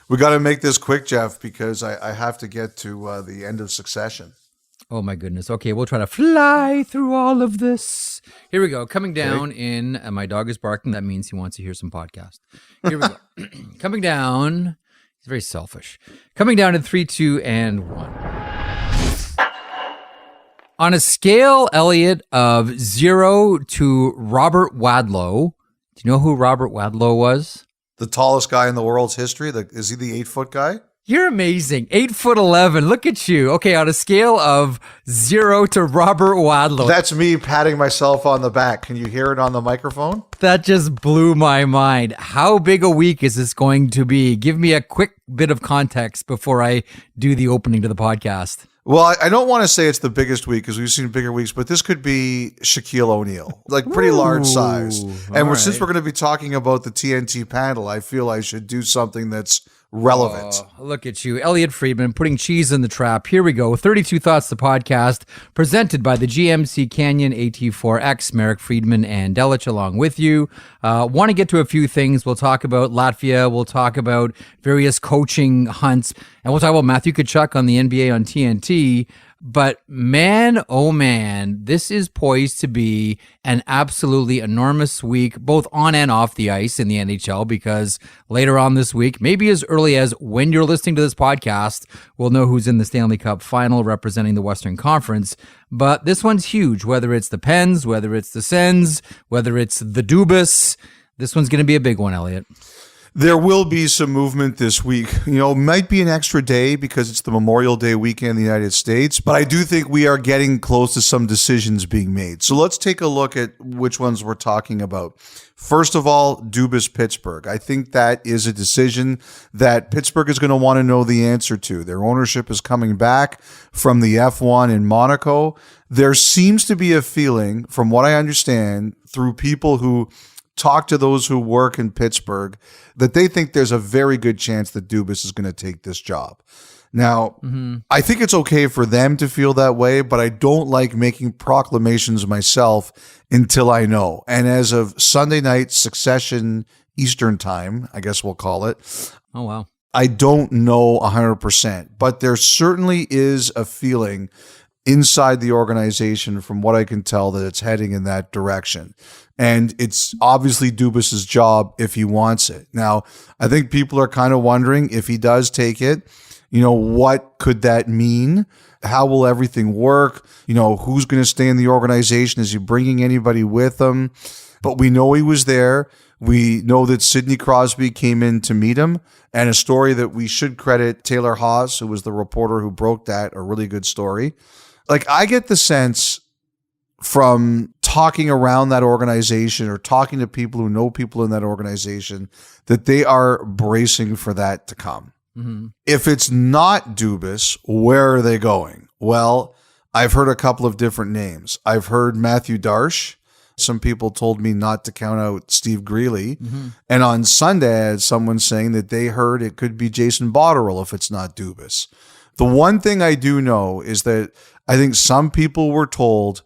We got to make this quick, Jeff, because I have to get to the end of Succession. Oh, my goodness. Okay, we'll try to fly through all of this. Here we go. Coming down in, my dog is barking. That means he wants to hear some podcast. Here we go. Coming down. He's very selfish. Coming down in 3, 2, and 1. On a scale, Elliotte, of 0 to Robert Wadlow. Do you know who Robert Wadlow was? The tallest guy in the world's history. Is he the 8-foot guy? You're amazing. 8'11". Look at you. Okay, on a scale of 0 to Robert Wadlow. That's me patting myself on the back. Can you hear it on the microphone? That just blew my mind. How big a week is this going to be? Give me a quick bit of context before I do the opening to the podcast. Well, I don't want to say it's the biggest week because we've seen bigger weeks, but this could be Shaquille O'Neal, like pretty large size. And since we're going to be talking about the TNT panel, I feel I should do something that's relevant. Oh, look at you, Elliotte Friedman, putting cheese in the trap. Here we go. 32 Thoughts, the podcast, presented by the GMC Canyon AT4X, Merrick Friedman and Elliotte along with you. Want to get to a few things. We'll talk about Latvia. We'll talk about various coaching hunts. And we'll talk about Matthew Tkachuk on the NBA on TNT. But man, oh man, this is poised to be an absolutely enormous week, both on and off the ice in the NHL, because later on this week, maybe as early as when you're listening to this podcast, we'll know who's in the Stanley Cup final representing the Western Conference. But this one's huge, whether it's the Pens, whether it's the Sens, whether it's the Dubas. This one's going to be a big one, Elliotte. There will be some movement this week. Might be an extra day because it's the Memorial Day weekend in the United States, but I do think we are getting close to some decisions being made. So let's take a look at which ones we're talking about. First of all, Dubas Pittsburgh. I think that is a decision that Pittsburgh is going to want to know the answer to. Their ownership is coming back from the F1 in Monaco. There seems to be a feeling, from what I understand, through people who talk to those who work in Pittsburgh, that they think there's a very good chance that Dubas is going to take this job. Now, I think it's okay for them to feel that way, but I don't like making proclamations myself until I know. And as of Sunday night, Succession Eastern time, I guess we'll call it. Oh, wow. I don't know 100%, but there certainly is a feeling inside the organization, from what I can tell, that it's heading in that direction. And it's obviously Dubas's job if he wants it. Now, I think people are kind of wondering, if he does take it, what could that mean? How will everything work? Who's going to stay in the organization? Is he bringing anybody with him? But we know he was there. We know that Sidney Crosby came in to meet him, and a story that we should credit Taylor Haas, who was the reporter who broke that, a really good story. Like, I get the sense from talking around that organization or talking to people who know people in that organization that they are bracing for that to come. Mm-hmm. If it's not Dubas, where are they going? Well, I've heard a couple of different names. I've heard Matthew Darche. Some people told me not to count out Steve Greeley. Mm-hmm. And on Sunday, I had someone saying that they heard it could be Jason Botterill if it's not Dubas. The one thing I do know is that I think some people were told,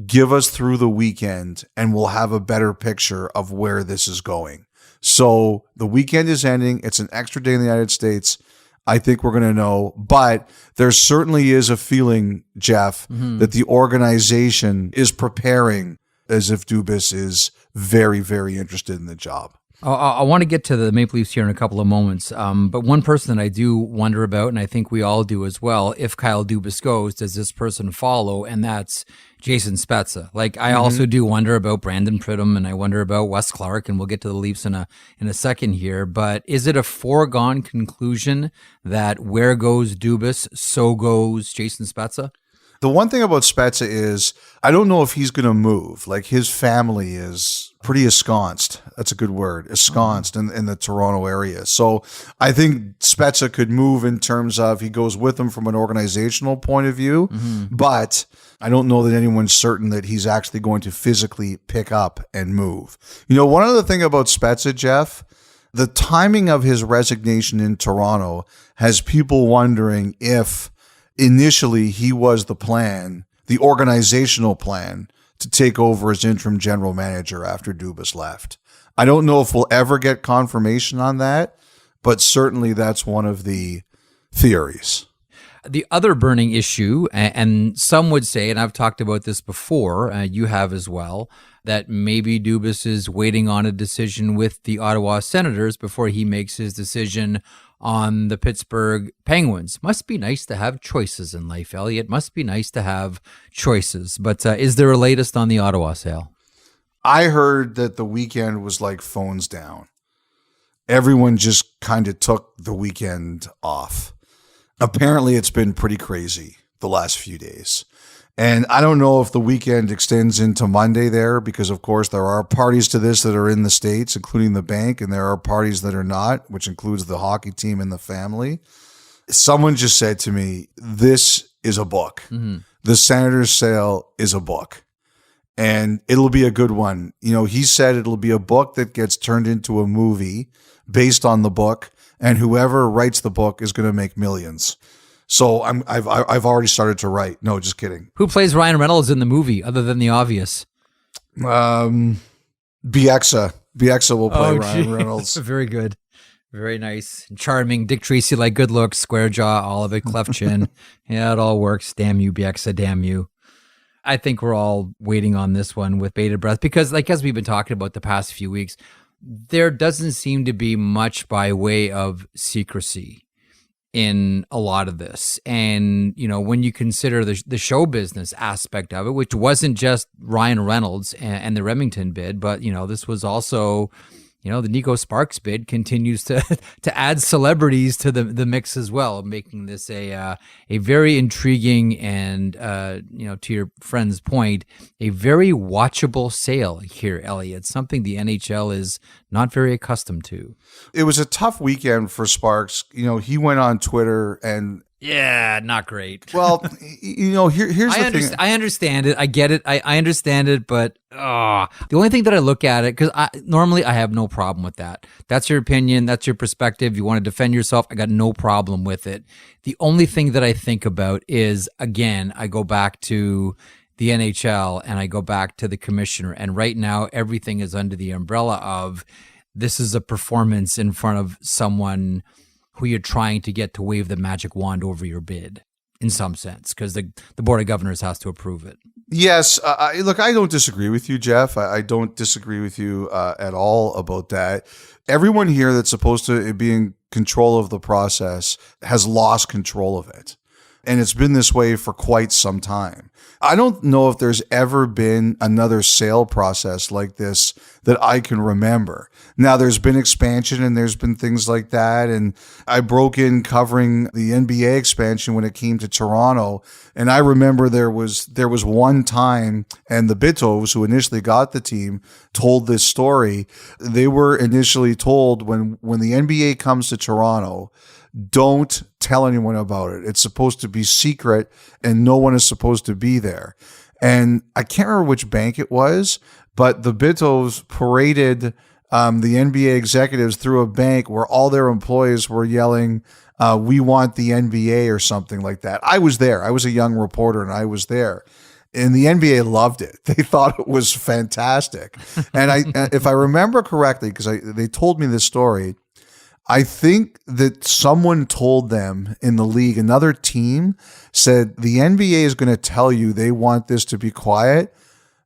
give us through the weekend and we'll have a better picture of where this is going. So the weekend is ending. It's an extra day in the United States. I think we're going to know, but there certainly is a feeling, Jeff, that the organization is preparing as if Dubas is very, very interested in the job. I want to get to the Maple Leafs here in a couple of moments, but one person that I do wonder about, and I think we all do as well, if Kyle Dubas goes, does this person follow? And that's Jason Spezza. Like, I also do wonder about Brandon Pridham, and I wonder about Wes Clark, and we'll get to the Leafs in a second here. But is it a foregone conclusion that where goes Dubas, so goes Jason Spezza? The one thing about Spezza is I don't know if he's going to move. Like, his family is pretty ensconced. That's a good word. Ensconced in the Toronto area. So I think Spezza could move in terms of he goes with them from an organizational point of view. But I don't know that anyone's certain that he's actually going to physically pick up and move. One other thing about Spezza, Jeff, the timing of his resignation in Toronto has people wondering if initially he was the plan, the organizational plan, to take over as interim general manager after Dubas left. I don't know if we'll ever get confirmation on that, but certainly that's one of the theories. The other burning issue, and some would say, and I've talked about this before, you have as well, that maybe Dubas is waiting on a decision with the Ottawa Senators before he makes his decision on the Pittsburgh Penguins. Must be nice to have choices in life, Elliotte. Must be nice to have choices. But is there a latest on the Ottawa sale? I heard that the weekend was like phones down. Everyone just kind of took the weekend off. Apparently, it's been pretty crazy the last few days. And I don't know if the weekend extends into Monday there, because, of course, there are parties to this that are in the States, including the bank, and there are parties that are not, which includes the hockey team and the family. Someone just said to me, this is a book. Mm-hmm. The Senators sale is a book. And it'll be a good one. You know, he said it'll be a book that gets turned into a movie based on the book, and whoever writes the book is going to make millions. So I've already started to write. No, just kidding. Who plays Ryan Reynolds in the movie, other than the obvious? Bieksa will play Ryan Reynolds. Very good. Very nice. Charming. Dick Tracy, like good looks, square jaw, all of it, cleft chin. Yeah, it all works. Damn you, Bieksa, damn you. I think we're all waiting on this one with bated breath because, like, as we've been talking about the past few weeks, there doesn't seem to be much by way of secrecy in a lot of this. And, you know, when you consider the show business aspect of it, which wasn't just Ryan Reynolds and the Remington bid, but, you know, this was also, you know, the Nico Sparks bid continues to add celebrities to the mix as well, making this a very intriguing and, you know, to your friend's point, a very watchable sale here, Elliotte, something the NHL is not very accustomed to. It was a tough weekend for Sparks. You know, he went on Twitter and... Yeah, not great. Well, you know, here's the thing. I understand it. I get it. I understand it. But the only thing that I look at it, because normally I have no problem with that. That's your opinion. That's your perspective. You want to defend yourself. I got no problem with it. The only thing that I think about is, again, I go back to the NHL and I go back to the commissioner. And right now, everything is under the umbrella of this is a performance in front of someone who you're trying to get to wave the magic wand over your bid in some sense, because the Board of Governors has to approve it. Yes. Look, I don't disagree with you, Jeff. I don't disagree with you at all about that. Everyone here that's supposed to be in control of the process has lost control of it. And it's been this way for quite some time. I don't know if there's ever been another sale process like this that I can remember. Now, there's been expansion and there's been things like that. And I broke in covering the NBA expansion when it came to Toronto. And I remember there was one time, and the Bitovs, who initially got the team, told this story. They were initially told when the NBA comes to Toronto, don't tell anyone about it. It's supposed to be secret and no one is supposed to be there. And I can't remember which bank it was, but the Bitovs paraded the NBA executives through a bank where all their employees were yelling, we want the NBA or something like that. I was there. I was a young reporter and I was there. And the NBA loved it. They thought it was fantastic. And if I remember correctly, because they told me this story, I think that someone told them in the league, another team said, the NBA is going to tell you they want this to be quiet,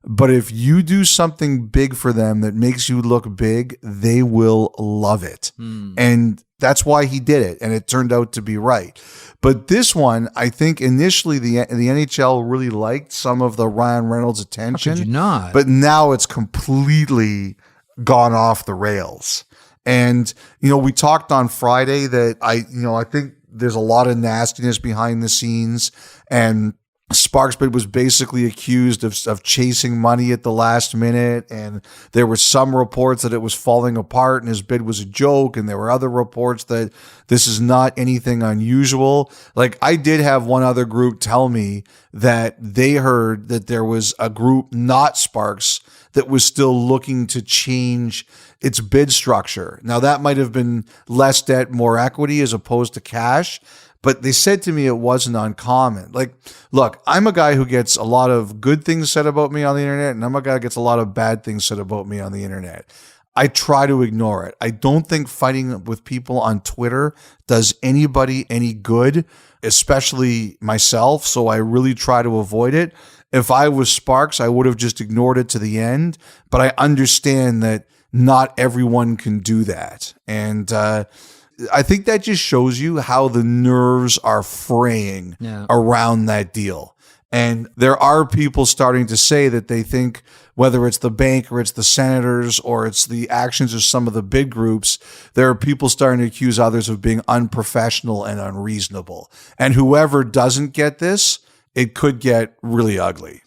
but if you do something big for them that makes you look big, they will love it. And that's why he did it, and it turned out to be right. But this one, I think initially the NHL really liked some of the Ryan Reynolds attention. How could you not? But now it's completely gone off the rails. And, you know, we talked on Friday that I think there's a lot of nastiness behind the scenes, and Sparks bid was basically accused of chasing money at the last minute. And there were some reports that it was falling apart and his bid was a joke. And there were other reports that this is not anything unusual. Like, I did have one other group tell me that they heard that there was a group, not Sparks, that was still looking to change its bid structure. Now, that might have been less debt, more equity as opposed to cash, but they said to me it wasn't uncommon. Like, look, I'm a guy who gets a lot of good things said about me on the internet, and I'm a guy who gets a lot of bad things said about me on the internet. I try to ignore it. I don't think fighting with people on Twitter does anybody any good, especially myself. So I really try to avoid it. If I was Sparks, I would have just ignored it to the end. But I understand that not everyone can do that. And I think that just shows you how the nerves are fraying around that deal. And there are people starting to say that they think whether it's the bank or it's the Senators or it's the actions of some of the big groups, there are people starting to accuse others of being unprofessional and unreasonable. And whoever doesn't get this, it could get really ugly.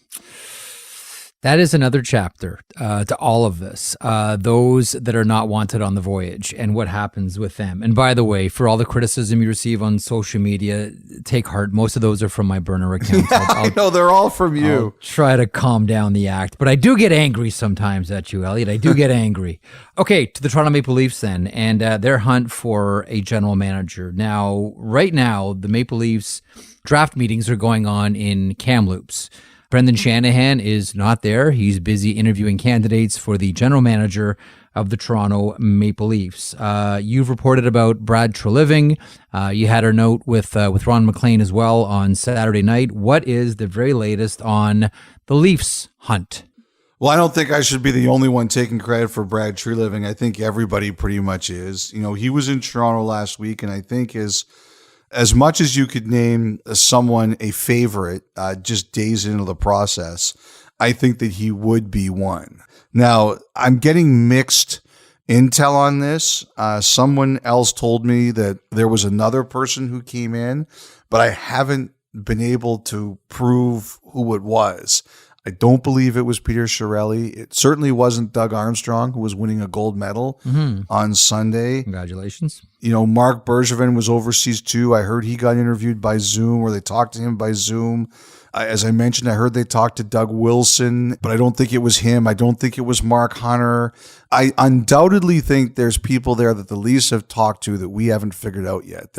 That is another chapter to all of this. Those that are not wanted on the voyage and what happens with them. And by the way, for all the criticism you receive on social media, take heart. Most of those are from my burner account. I know, they're all from you. I'll try to calm down the act. But I do get angry sometimes at you, Elliotte. I do get angry. Okay, to the Toronto Maple Leafs then, and their hunt for a general manager. Now, right now, the Maple Leafs draft meetings are going on in Kamloops. Brendan Shanahan is not there. He's busy interviewing candidates for the general manager of the Toronto Maple Leafs. You've reported about Brad Treliving. You had our note with Ron McLean as well on Saturday night. What is the very latest on the Leafs hunt? Well, I don't think I should be the only one taking credit for Brad Treliving. I think everybody pretty much is. You know, he was in Toronto last week, and I think as much as you could name someone a favorite just days into the process, I think that he would be one. Now, I'm getting mixed intel on this. Someone else told me that there was another person who came in, but I haven't been able to prove who it was. I don't believe it was Peter Chiarelli. It certainly wasn't Doug Armstrong, who was winning a gold medal on Sunday. Congratulations. You know, Mark Bergevin was overseas too. I heard he got interviewed by Zoom, or they talked to him by Zoom. As I mentioned, I heard they talked to Doug Wilson, but I don't think it was him. I don't think it was Mark Hunter. I undoubtedly think there's people there that the Leafs have talked to that we haven't figured out yet.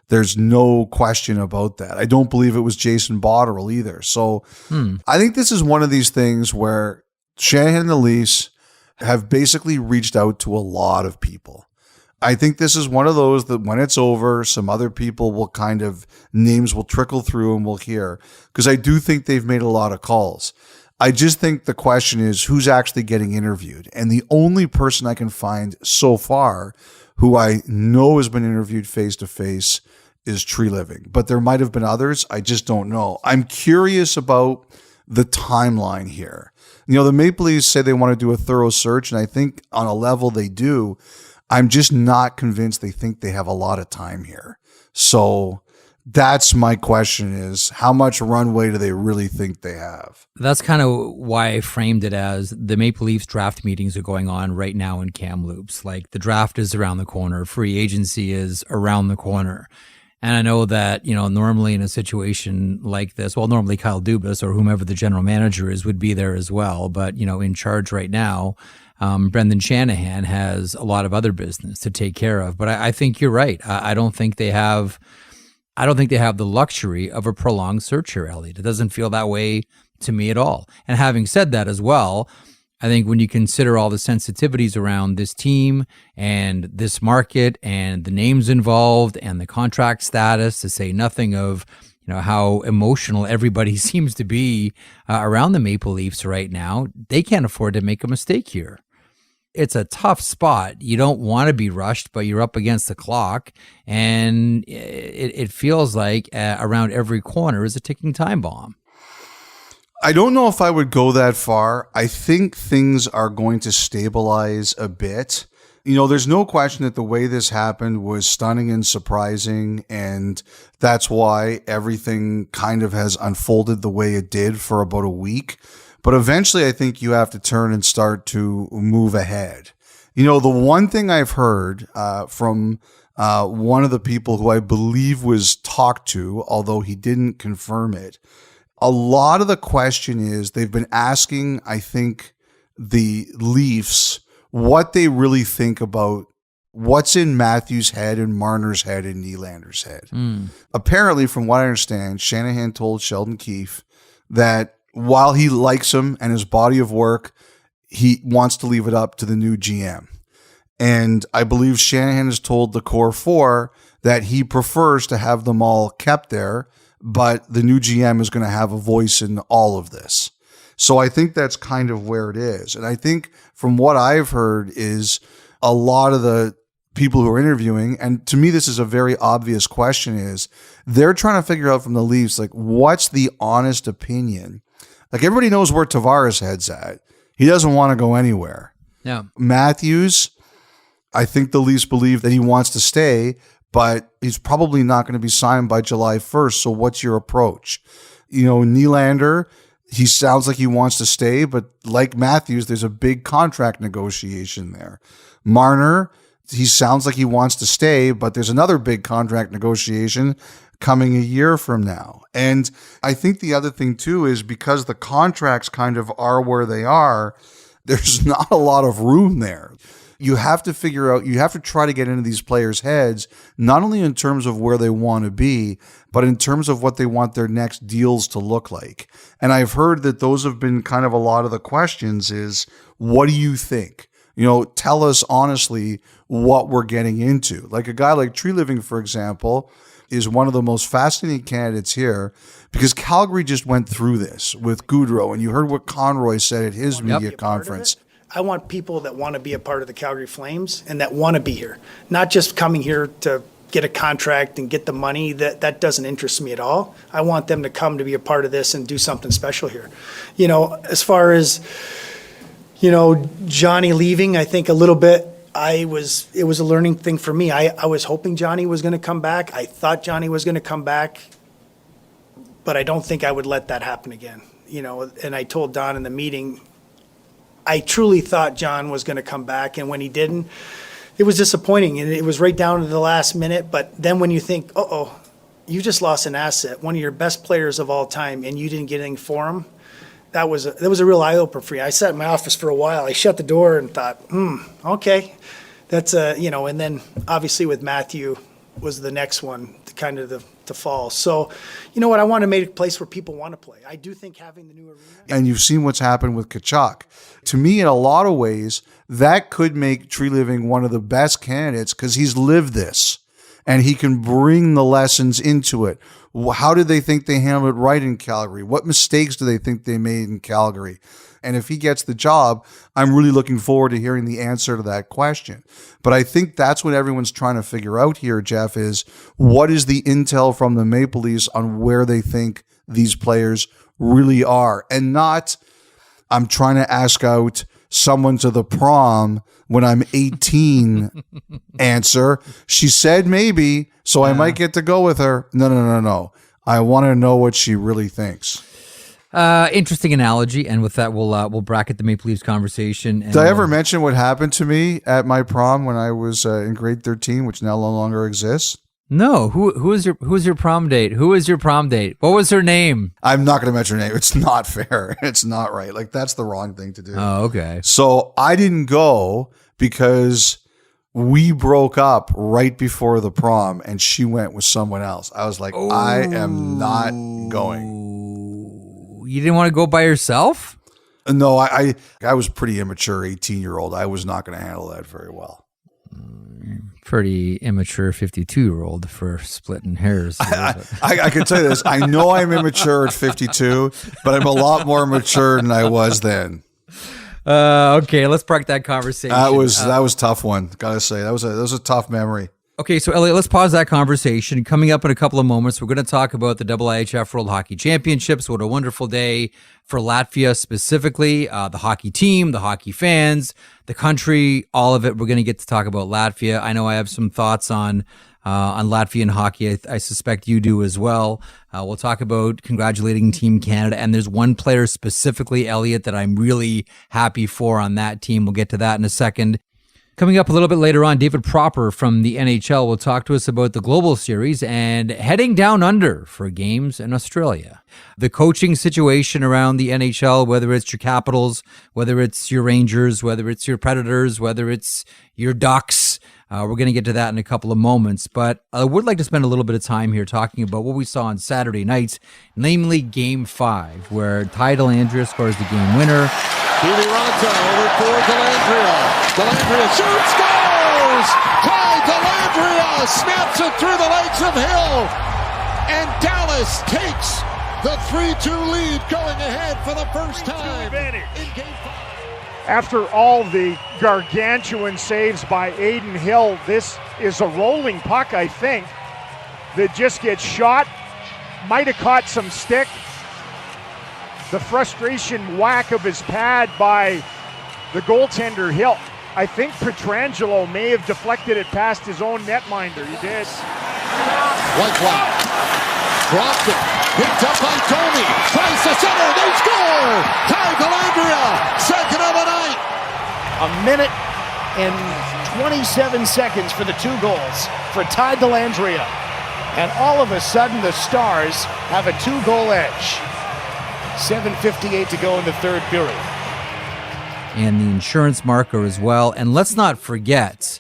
There's no question about that. I don't believe it was Jason Botterill either. So I think this is one of these things where Shanahan and the Leafs have basically reached out to a lot of people. I think this is one of those that when it's over, some other people will names will trickle through and we'll hear. Because I do think they've made a lot of calls. I just think the question is who's actually getting interviewed. And the only person I can find so far who I know has been interviewed face-to-face is Treliving. But there might have been others. I just don't know. I'm curious about the timeline here. You know, the Maple Leafs say they want to do a thorough search, and I think on a level they do. I'm just not convinced they think they have a lot of time here. So that's my question is, how much runway do they really think they have? That's kind of why I framed it as the Maple Leafs draft meetings are going on right now in Kamloops. Like the draft is around the corner. Free agency is around the corner. And I know that, you know, normally in a situation like this, well, normally Kyle Dubas or whomever the general manager is would be there as well. But, you know, in charge right now, Brendan Shanahan has a lot of other business to take care of. But I think you're right. I don't think they have the luxury of a prolonged search here, Elliotte. It doesn't feel that way to me at all. And having said that as well, I think when you consider all the sensitivities around this team and this market and the names involved and the contract status, to say nothing of, you know, how emotional everybody seems to be around the Maple Leafs right now, they can't afford to make a mistake here. It's a tough spot. You don't want to be rushed, but you're up against the clock, and it feels like around every corner is a ticking time bomb. I don't know if I would go that far. I think things are going to stabilize a bit. You know, there's no question that the way this happened was stunning and surprising, and that's why everything kind of has unfolded the way it did for about a week. But eventually, I think you have to turn and start to move ahead. You know, the one thing I've heard from one of the people who I believe was talked to, although he didn't confirm it, a lot of the question is they've been asking, I think, the Leafs what they really think about what's in Matthews' head and Marner's head and Nylander's head. Apparently, from what I understand, Shanahan told Sheldon Keefe that while he likes him and his body of work, he wants to leave it up to the new GM. And I believe Shanahan has told the core four that he prefers to have them all kept there, but the new GM is going to have a voice in all of this. So I think that's kind of where it is. And I think from what I've heard is a lot of the people who are interviewing, and to me this is a very obvious question, is they're trying to figure out from the Leafs, like, what's the honest opinion? Like, everybody knows where Tavares' head's at. He doesn't want to go anywhere. Yeah. Matthews, I think the Leafs believe that he wants to stay, but he's probably not going to be signed by July 1st. So what's your approach? Nylander, he sounds like he wants to stay, but like Matthews, there's a big contract negotiation there. Marner, he sounds like he wants to stay, but there's another big contract negotiation coming a year from now. And I think the other thing too is because the contracts kind of are where they are, there's not a lot of room there. You have to figure out, you have to try to get into these players' heads, not only in terms of where they want to be, but in terms of what they want their next deals to look like. And I've heard that those have been kind of a lot of the questions is, what do you think? Tell us honestly what we're getting into. Like a guy like Tree Living, for example, is one of the most fascinating candidates here because Calgary just went through this with Goudreau, and you heard what Conroy said at his media conference. I want people that want to be a part of the Calgary Flames and that want to be here, not just coming here to get a contract and get the money. That doesn't interest me at all. I want them to come to be a part of this and do something special here. As far as, Johnny leaving, I think a little bit, it was a learning thing for me. I was hoping Johnny was going to come back. I thought Johnny was going to come back, but I don't think I would let that happen again. And I told Don in the meeting, I truly thought John was going to come back, and when he didn't, it was disappointing, and it was right down to the last minute. But then when you think, you just lost an asset, one of your best players of all time, and you didn't get anything for him, that was a real eye-opener for me. I sat in my office for a while. I shut the door and thought, okay. That's, and then obviously with Matthew was the next one, to fall. So, you know what? I want to make a place where people want to play. I do think having the new arena. And you've seen what's happened with Tkachuk. To me, in a lot of ways, that could make Tree Living one of the best candidates because he's lived this and he can bring the lessons into it. How did they think they handled it right in Calgary? What mistakes do they think they made in Calgary? And if he gets the job, I'm really looking forward to hearing the answer to that question. But I think that's what everyone's trying to figure out here, Jeff, is what is the intel from the Maple Leafs on where they think these players really are? And not, I'm trying to ask out someone to the prom when I'm 18 answer. She said maybe, so I might get to go with her. No. I want to know what she really thinks. Interesting analogy, and with that, we'll bracket the Maple Leafs conversation. And, did I ever mention what happened to me at my prom when I was in grade 13, which now no longer exists? No. Who was your prom date? Who was your prom date? What was her name? I'm not going to mention her name. It's not fair. It's not right. Like, that's the wrong thing to do. Oh, okay. So I didn't go because we broke up right before the prom, and she went with someone else. I was like, I am not going. You didn't want to go by yourself? No, I was pretty immature 18-year-old. I was not going to handle that very well. Pretty immature 52-year-old for splitting hairs. I can tell you this. I know I'm immature at 52, but I'm a lot more mature than I was then. Okay, let's park that conversation. That was a tough one. Gotta say, that was a tough memory. Okay, so Elliotte, let's pause that conversation. Coming up in a couple of moments, we're going to talk about the IIHF World Hockey Championships. What a wonderful day for Latvia specifically, the hockey team, the hockey fans, the country, all of it. We're going to get to talk about Latvia. I know I have some thoughts on Latvian hockey. I suspect you do as well. We'll talk about congratulating Team Canada, and there's one player specifically, Elliotte, that I'm really happy for on that team. We'll get to that in a second. Coming up a little bit later on, David Proper from the NHL will talk to us about the Global Series and heading down under for games in Australia. The coaching situation around the NHL, whether it's your Capitals, whether it's your Rangers, whether it's your Predators, whether it's your Ducks. We're going to get to that in a couple of moments, but I would like to spend a little bit of time here talking about what we saw on Saturday night, namely Game 5, where Ty Dellandrea scores the game winner. Kiviranta over for Dellandrea. Dellandrea shoots, scores! Kyle Dellandrea snaps it through the legs of Hill. And Dallas takes the 3-2 lead, going ahead for the first time in Game 5. After all the gargantuan saves by Adin Hill, this is a rolling puck, I think, that just gets shot. Might have caught some stick. The frustration whack of his pad by the goaltender Hill. I think Pietrangelo may have deflected it past his own netminder. He did. Whitecloud dropped it. Picked up by Domi. Tries to center. They score! Kyle Dellandrea, second of the night. A minute and 27 seconds for the 2 goals for Ty Dellandrea. And all of a sudden, the Stars have a 2-goal edge. 7:58 to go in the third period. And the insurance marker as well. And let's not forget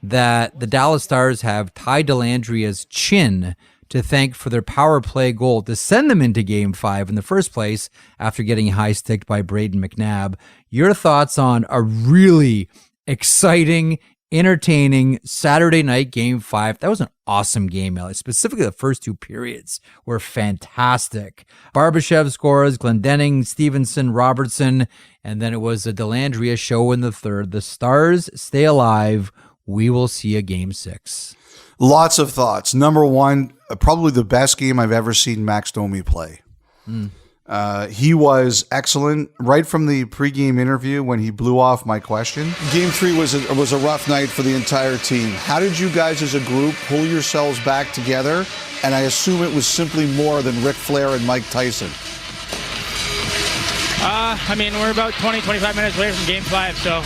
that the Dallas Stars have Ty Dellandrea's chin to thank for their power play goal to send them into Game 5 in the first place after getting high-sticked by Braden McNabb. Your thoughts on a really exciting, entertaining Saturday night Game 5. That was an awesome game, Elliotte. Specifically, the first 2 periods were fantastic. Barbashev scores, Glendening, Stevenson, Robertson, and then it was a Dellandrea show in the third. The Stars stay alive. We will see a Game 6. Lots of thoughts. Number one, probably the best game I've ever seen Max Domi play. He was excellent right from the pregame interview when he blew off my question. Game 3 was a rough night for the entire team. How did you guys as a group pull yourselves back together? And I assume it was simply more than Ric Flair and Mike Tyson. I mean, we're about 20, 25 minutes away from Game 5, so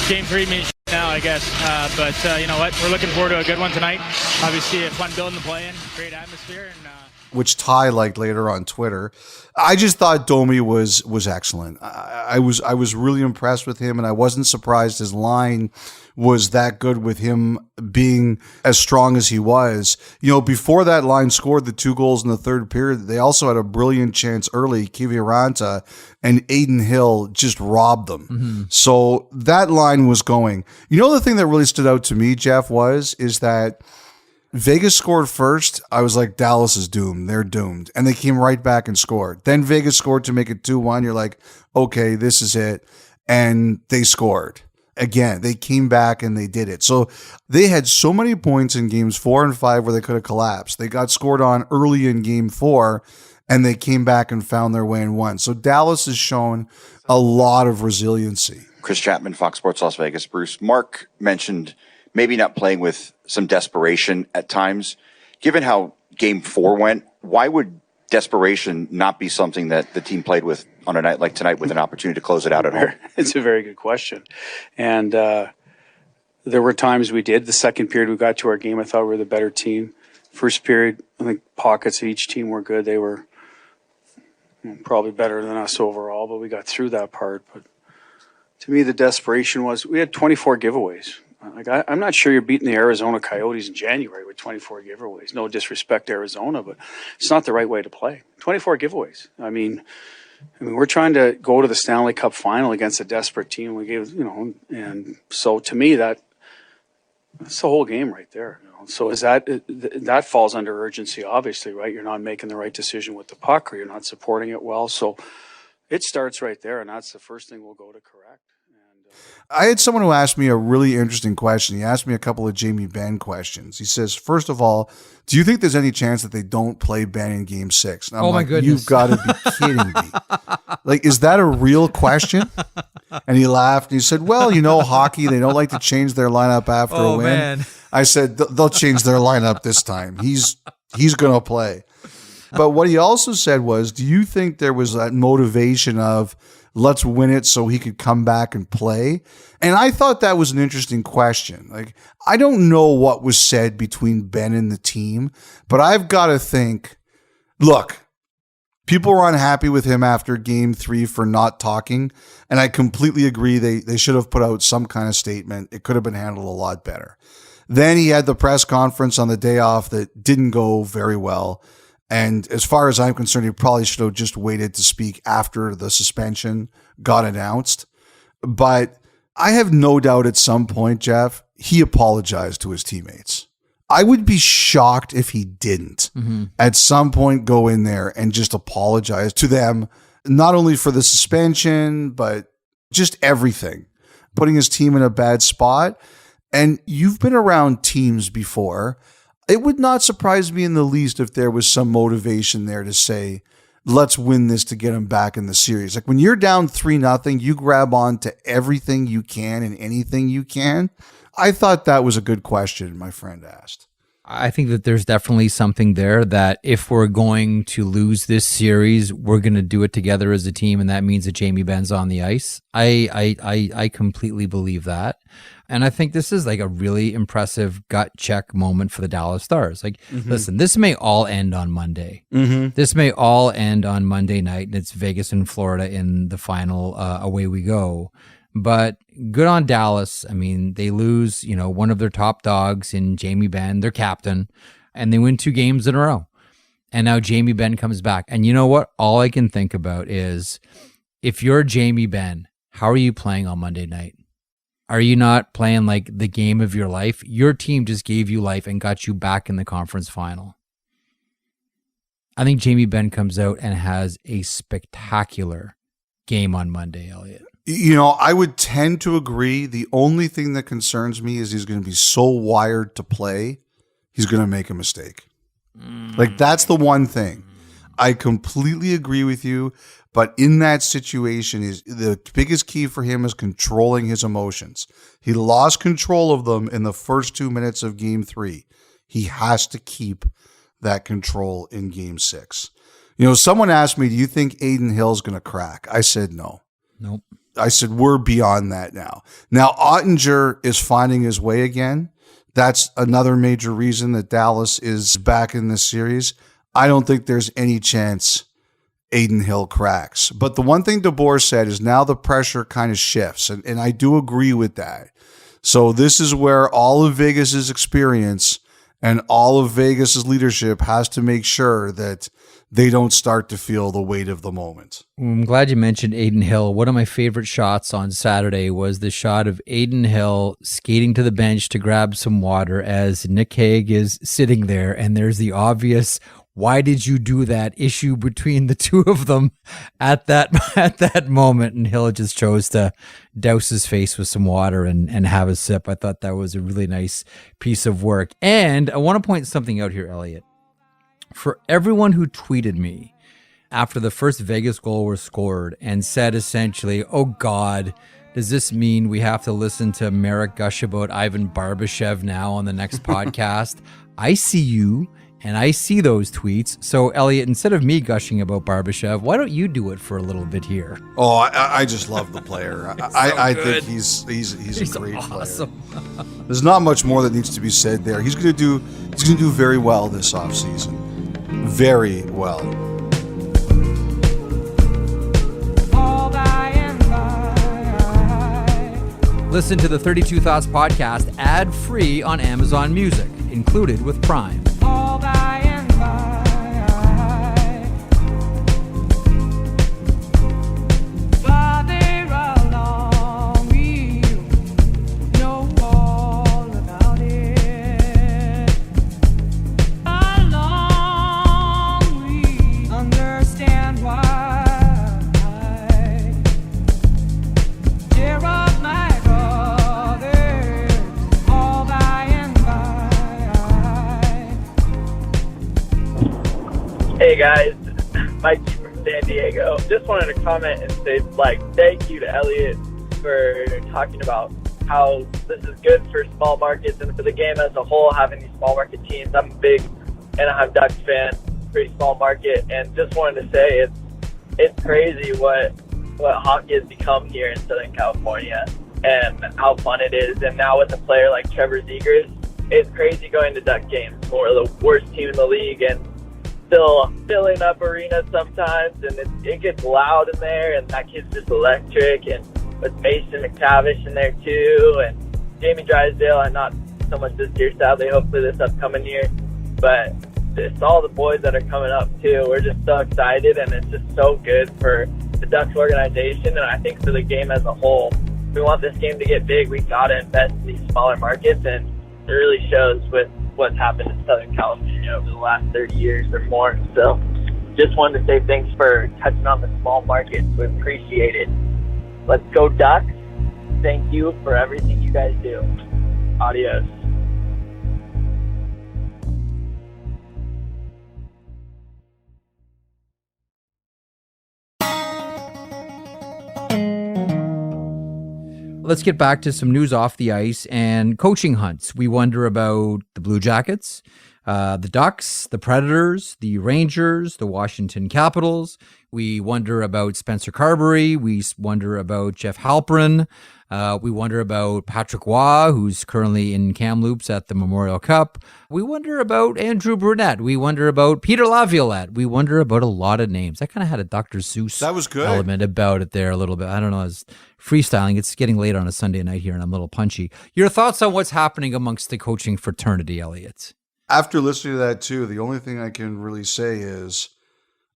Game 3 means now, I guess. But you know what? We're looking forward to a good one tonight. Obviously, a fun building to play in, great atmosphere, and which Ty liked later on Twitter. I just thought Domi was excellent. I was really impressed with him, and I wasn't surprised his line was that good with him being as strong as he was. You know, before that line scored the 2 goals in the third period, they also had a brilliant chance early. Kiviranta and Adin Hill just robbed them. Mm-hmm. So that line was going. You know, the thing that really stood out to me, Jeff, is that Vegas scored first. I was like, Dallas is doomed. They're doomed. And they came right back and scored. Then Vegas scored to make it 2-1. You're like, okay, this is it. And they scored. Again, they came back and they did it. So they had so many points in games 4 and 5 where they could have collapsed. They got scored on early in game 4 and they came back and found their way and won. So Dallas has shown a lot of resiliency. Chris Chapman, Fox Sports Las Vegas. Bruce, Mark mentioned maybe not playing with some desperation at times. Given how Game 4 went, why would desperation not be something that the team played with on a night like tonight with an opportunity to close it out at home? It's a very good question. And there were times we did. The second period we got to our game, I thought we were the better team. First period, I think pockets of each team were good. They were probably better than us overall, but we got through that part. But to me, the desperation was we had 24 giveaways. Like I'm not sure you're beating the Arizona Coyotes in January with 24 giveaways. No disrespect to Arizona, but it's not the right way to play. 24 giveaways. I mean, we're trying to go to the Stanley Cup final against a desperate team. We gave, and so to me that's the whole game right there. So is that falls under urgency, obviously, right? You're not making the right decision with the puck, or you're not supporting it well. So it starts right there, and that's the first thing we'll go to correct. I had someone who asked me a really interesting question. He asked me a couple of Jamie Benn questions. He says, first of all, do you think there's any chance that they don't play Benn in Game 6? And I'm my goodness. You've got to be kidding me. Like, is that a real question? And he laughed and he said, well, hockey, they don't like to change their lineup after a win. Man. I said, they'll change their lineup this time. He's going to play. But what he also said was, do you think there was that motivation of, let's win it so he could come back and play? And I thought that was an interesting question. Like, I don't know what was said between Ben and the team, but I've got to think, look, people were unhappy with him after Game 3 for not talking, and I completely agree they should have put out some kind of statement. It could have been handled a lot better. Then he had the press conference on the day off that didn't go very well. And as far as I'm concerned, he probably should have just waited to speak after the suspension got announced. But I have no doubt at some point, Jeff, he apologized to his teammates. I would be shocked if he didn't at some point go in there and just apologize to them, not only for the suspension, but just everything, putting his team in a bad spot. And you've been around teams before. It would not surprise me in the least if there was some motivation there to say, let's win this to get them back in the series. Like when you're down 3-0, you grab on to everything you can and anything you can. I thought that was a good question my friend asked. I think that there's definitely something there that if we're going to lose this series, we're going to do it together as a team, and that means that Jamie Benn's on the ice. I completely believe that. And I think this is like a really impressive gut check moment for the Dallas Stars. Like, listen, this may all end on Monday. This may all end on Monday night, and it's Vegas and Florida in the final. Away we go. But good on Dallas. I mean, they lose, one of their top dogs in Jamie Benn, their captain, and they win 2 games in a row. And now Jamie Benn comes back. And you know what? All I can think about is if you're Jamie Benn, how are you playing on Monday night? Are you not playing like the game of your life? Your team just gave you life and got you back in the conference final. I think Jamie Benn comes out and has a spectacular game on Monday, Elliotte. I would tend to agree. The only thing that concerns me is he's going to be so wired to play, he's going to make a mistake. Like, that's the one thing. I completely agree with you, but in that situation, is the biggest key for him is controlling his emotions. He lost control of them in the first 2 minutes of Game 3. He has to keep that control in Game 6. Someone asked me, do you think Adin Hill's going to crack? I said no. Nope. I said, we're beyond that now. Now, Ottinger is finding his way again. That's another major reason that Dallas is back in this series. I don't think there's any chance Adin Hill cracks. But the one thing DeBoer said is now the pressure kind of shifts, and I do agree with that. So this is where all of Vegas's experience and all of Vegas's leadership has to make sure that they don't start to feel the weight of the moment. I'm glad you mentioned Adin Hill. One of my favorite shots on Saturday was the shot of Adin Hill skating to the bench to grab some water as Nick Hague is sitting there, and there's the obvious why did you do that issue between the two of them at that moment, and Hill just chose to douse his face with some water and have a sip. I thought that was a really nice piece of work. And I want to point something out here, Elliotte. For everyone who tweeted me after the first Vegas goal was scored and said essentially, oh God, does this mean we have to listen to Merrick gush about Ivan Barbashev now on the next podcast? I see you and I see those tweets. So Elliotte, instead of me gushing about Barbashev, why don't you do it for a little bit here? Oh, I just love the player. I think he's a great awesome player. There's not much more that needs to be said there. He's going to do very well this offseason. Very well. Listen to the 32 Thoughts podcast ad-free on Amazon Music, included with Prime. Hey guys, Mike from San Diego. Just wanted to comment and say, thank you to Elliotte for talking about how this is good for small markets and for the game as a whole, having these small market teams. I'm a big Anaheim Ducks fan, pretty small market, and just wanted to say it's crazy what hockey has become here in Southern California and how fun it is. And now with a player like Trevor Zegras, it's crazy going to Duck games. We're the worst team in the league and still filling up arenas sometimes, and it gets loud in there, and that kid's just electric. And with Mason McTavish in there too, and Jamie Drysdale, and not so much this year, sadly, hopefully this upcoming year. But it's all the boys that are coming up too. We're just so excited, and it's just so good for the Ducks organization, and I think for the game as a whole. If we want this game to get big, we got to invest in these smaller markets, and it really shows with what's happened in Southern California over the last 30 years or more. So just wanted to say thanks for touching on the small markets. We appreciate it. Let's go Ducks. Thank you for everything you guys do. Adios. Let's get back to some news off the ice and coaching hunts. We wonder about the Blue Jackets, the Ducks, the Predators, the Rangers, the Washington Capitals. We wonder about Spencer Carberry. We wonder about Jeff Halpern. We wonder about Patrick Waugh, who's currently in Kamloops at the Memorial Cup. We wonder about Andrew Brunette. We wonder about Peter Laviolette. We wonder about a lot of names. I kind of had a Dr. Seuss That was good. element about it there a little bit. I don't know. I was freestyling. It's getting late on a Sunday night here, and I'm a little punchy. Your thoughts on what's happening amongst the coaching fraternity, Elliotte? After listening to that too, the only thing I can really say is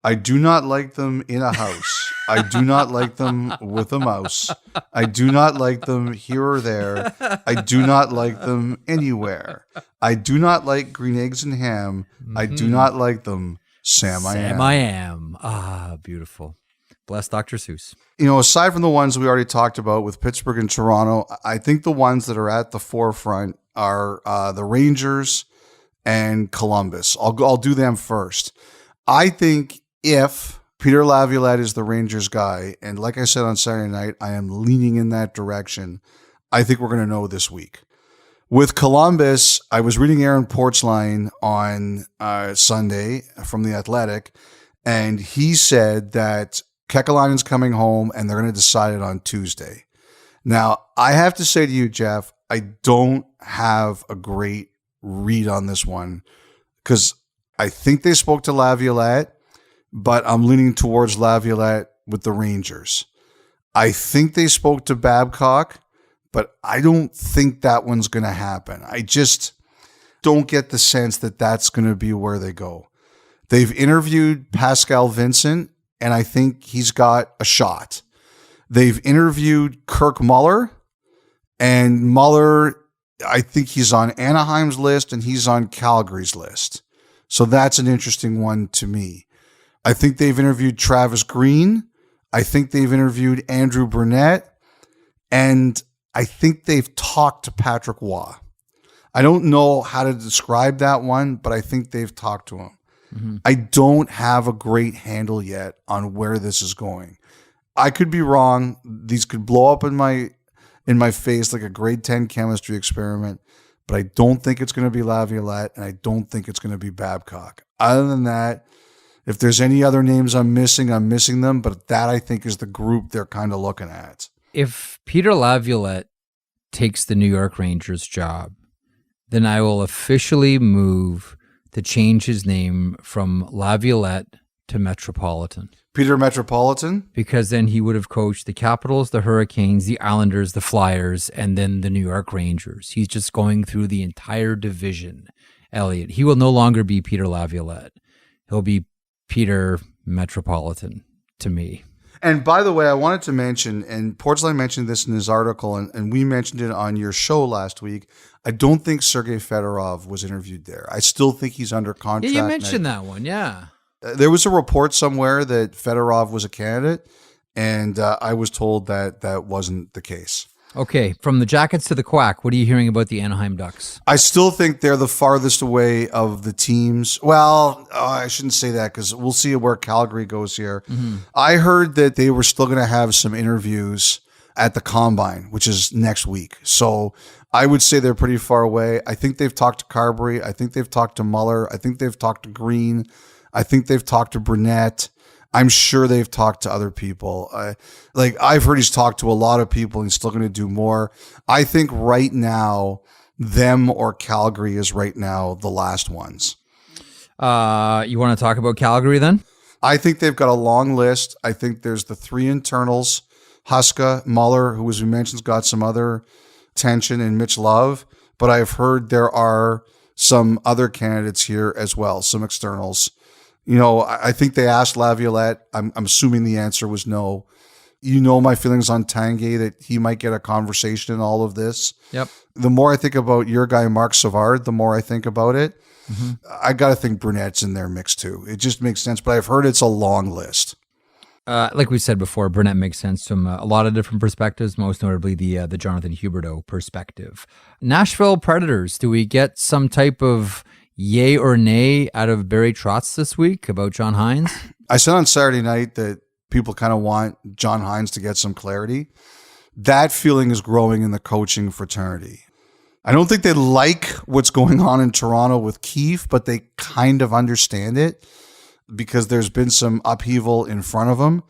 I do not like them in a house. I do not like them with a mouse. I do not like them here or there. I do not like them anywhere. I do not like green eggs and ham. I do not like them, Sam I am. I am. Ah, beautiful. Bless Dr. Seuss. You know, aside from the ones we already talked about with Pittsburgh and Toronto, I think the ones that are at the forefront are the Rangers and Columbus. I'll do them first. I think if Peter Laviolette is the Rangers guy, and like I said on Saturday night, I am leaning in that direction, I think we're going to know this week. With Columbus, I was reading Aaron Portzline on Sunday from The Athletic, and he said that Kekalainen's coming home and they're going to decide it on Tuesday. Now, I have to say to you, Jeff, I don't have a great read on this one because I think they spoke to Laviolette, but I'm leaning towards Laviolette with the Rangers. I think they spoke to Babcock, but I don't think that one's going to happen. I just don't get the sense that that's going to be where they go. They've interviewed Pascal Vincent, and I think he's got a shot. They've interviewed Kirk Muller, and Muller, I think he's on Anaheim's list and he's on Calgary's list. So that's an interesting one to me. I think they've interviewed Travis Green. I think they've interviewed Andrew Brunette. And I think they've talked to Patrick Waugh. I don't know how to describe that one, but I think they've talked to him. Mm-hmm. I don't have a great handle yet on where this is going. I could be wrong. These could blow up in my face like a grade 10 chemistry experiment, but I don't think it's going to be Laviolette, and I don't think it's going to be Babcock. Other than that, if there's any other names I'm missing them, but that I think is the group they're kind of looking at. If Peter Laviolette takes the New York Rangers job, then I will officially move to change his name from Laviolette to Metropolitan. Peter Metropolitan? Because then he would have coached the Capitals, the Hurricanes, the Islanders, the Flyers, and then the New York Rangers. He's just going through the entire division, Elliotte. He will no longer be Peter Laviolette. He'll be Peter Metropolitan to me. And by the way, I wanted to mention, and Portzline mentioned this in his article, and we mentioned it on your show last week, I don't think Sergei Fedorov was interviewed there. I still think he's under contract. Yeah, you mentioned that one, yeah. There was a report somewhere that Fedorov was a candidate, and I was told that that wasn't the case. Okay, from the Jackets to the Quack, what are you hearing about the Anaheim Ducks? I still think they're the farthest away of the teams. Well, I shouldn't say that because we'll see where Calgary goes here. Mm-hmm. I heard that they were still going to have some interviews at the Combine, which is next week. So I would say they're pretty far away. I think they've talked to Carberry. I think they've talked to Muller. I think they've talked to Green. I think they've talked to Brunette. I'm sure they've talked to other people. I've heard he's talked to a lot of people and he's still going to do more. I think right now, them or Calgary is right now the last ones. You want to talk about Calgary then? I think they've got a long list. I think there's the three internals, Huska, Muller, who, as we mentioned, has got some other tension, and Mitch Love. But I've heard there are some other candidates here as well, some externals. You know, I think they asked Elliotte. I'm assuming the answer was no. You know my feelings on Tanguay, that he might get a conversation in all of this. Yep. The more I think about your guy, Mark Savard, the more I think about it. I got to think Burnett's in their mix too. It just makes sense, but I've heard it's a long list. Like we said before, Burnett makes sense from a lot of different perspectives, most notably the Jonathan Huberdeau perspective. Nashville Predators, do we get some type of yay or nay out of Barry Trotz this week about John Hynes? I said on Saturday night that people kind of want John Hynes to get some clarity. That feeling is growing in the coaching fraternity. I don't think they like what's going on in Toronto with Keefe, but they kind of understand it because there's been some upheaval in front of them.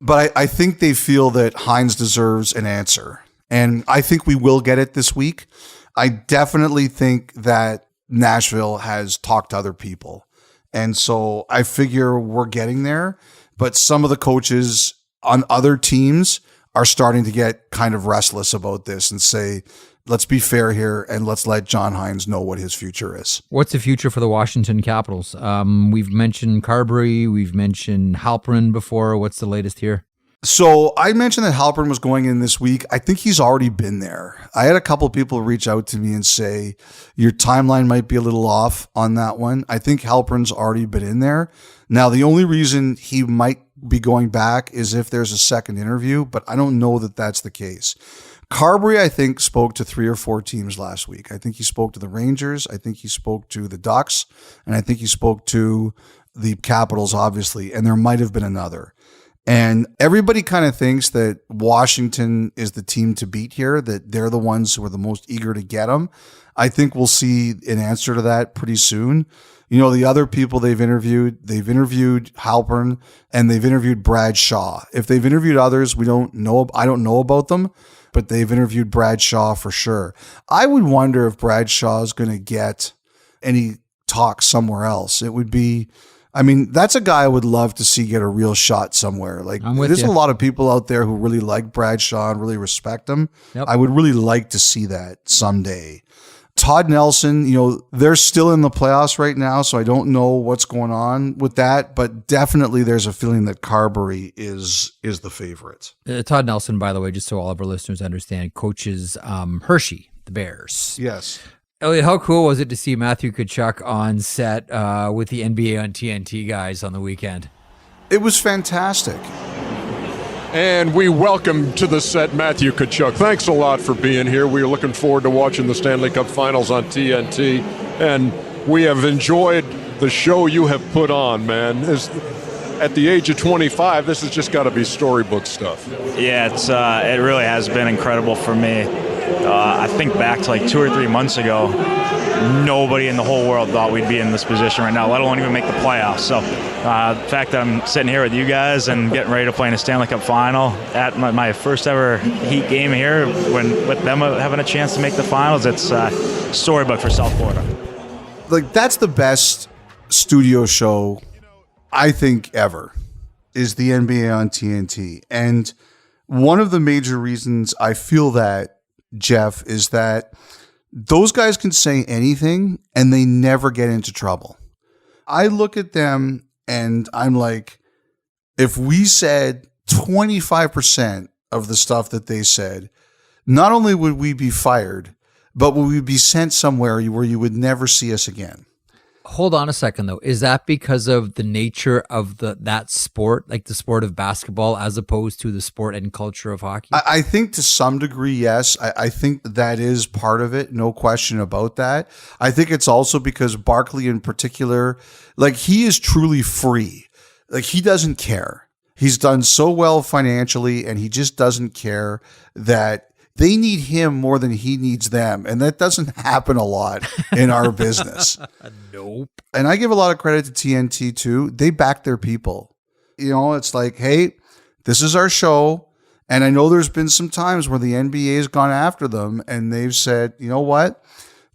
But I think they feel that Hynes deserves an answer. And I think we will get it this week. I definitely think that Nashville has talked to other people. And so I figure we're getting there. But some of the coaches on other teams are starting to get kind of restless about this and say, let's be fair here and let's let John Hynes know what his future is. What's the future for the Washington Capitals? We've mentioned Carberry, we've mentioned Halperin before. What's the latest here? So I mentioned that Halperin was going in this week. I think he's already been there. I had a couple of people reach out to me and say, your timeline might be a little off on that one. I think Halperin's already been in there. Now, the only reason he might be going back is if there's a second interview, but I don't know that that's the case. Carberry, I think, spoke to 3 or 4 teams last week. I think he spoke to the Rangers. I think he spoke to the Ducks. And I think he spoke to the Capitals, obviously. And there might have been another. And everybody kind of thinks that Washington is the team to beat here, that they're the ones who are the most eager to get him. I think we'll see an answer to that pretty soon. You know, the other people they've interviewed Halperin and they've interviewed Brad Shaw. If they've interviewed others, I don't know about them, but they've interviewed Brad Shaw for sure. I would wonder if Brad Shaw is going to get any talk somewhere else. It would be, I mean, that's a guy I would love to see get a real shot somewhere. Like, there's a lot of people out there who really like Brad Shaw and really respect him. Yep. I would really like to see that someday. Todd Nelson, you know, they're still in the playoffs right now, so I don't know what's going on with that, but definitely there's a feeling that Carberry is the favorite. Todd Nelson, by the way, just so all of our listeners understand, coaches Hershey, the Bears. Yes. Elliotte, how cool was it to see Matthew Tkachuk on set with the NBA on TNT guys on the weekend? It was fantastic. And we welcome to the set Matthew Tkachuk. Thanks a lot for being here. We are looking forward to watching the Stanley Cup Finals on TNT. And we have enjoyed the show you have put on, man. At the age of 25, this has just got to be storybook stuff. Yeah, it really has been incredible for me. I think back to like 2 or 3 months ago, nobody in the whole world thought we'd be in this position right now, let alone even make the playoffs. So the fact that I'm sitting here with you guys and getting ready to play in a Stanley Cup final at my first ever Heat game here, with them having a chance to make the finals, it's storybook for South Florida. Like, that's the best studio show I think ever, is the NBA on TNT. And one of the major reasons I feel that, Jeff, is that those guys can say anything and they never get into trouble. I look at them and I'm like, if we said 25% of the stuff that they said, not only would we be fired, but would we be sent somewhere where you would never see us again. Hold on a second, though. Is that because of the nature of that sport, like the sport of basketball, as opposed to the sport and culture of hockey? I think to some degree, yes. I think that is part of it. No question about that. I think it's also because Barkley in particular, like, he is truly free. Like, he doesn't care. He's done so well financially, and he just doesn't care that they need him more than he needs them. And that doesn't happen a lot in our business. Nope. And I give a lot of credit to TNT too. They back their people. You know, it's like, hey, this is our show. And I know there's been some times where the NBA has gone after them and they've said, you know what?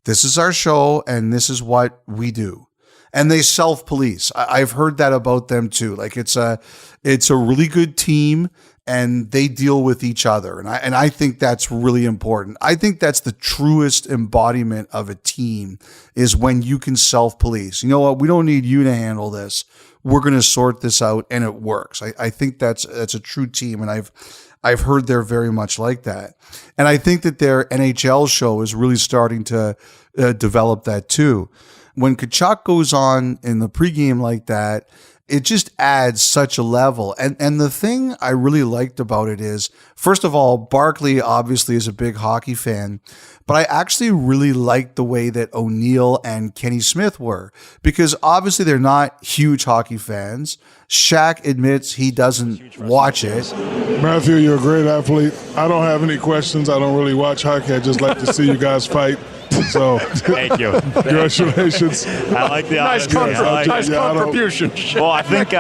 This is our show and this is what we do. And they self-police. I've heard that about them too. Like, it's a really good team. and they deal with each other. And I think that's really important. I think that's the truest embodiment of a team, is when you can self-police. You know what? We don't need you to handle this. We're going to sort this out, and it works. I think that's a true team, and I've heard they're very much like that. And I think that their NHL show is really starting to develop that too. When Tkachuk goes on in the pregame like that, it just adds such a level. And the thing I really liked about it is, first of all, Barkley obviously is a big hockey fan, but I actually really liked the way that O'Neill and Kenny Smith were, because obviously they're not huge hockey fans. Shaq admits he doesn't watch it. Matthew, you're a great athlete. I don't have any questions. I don't really watch hockey. I just like to see you guys fight. So thank you. Congratulations. I like the nice contribution. Well, I think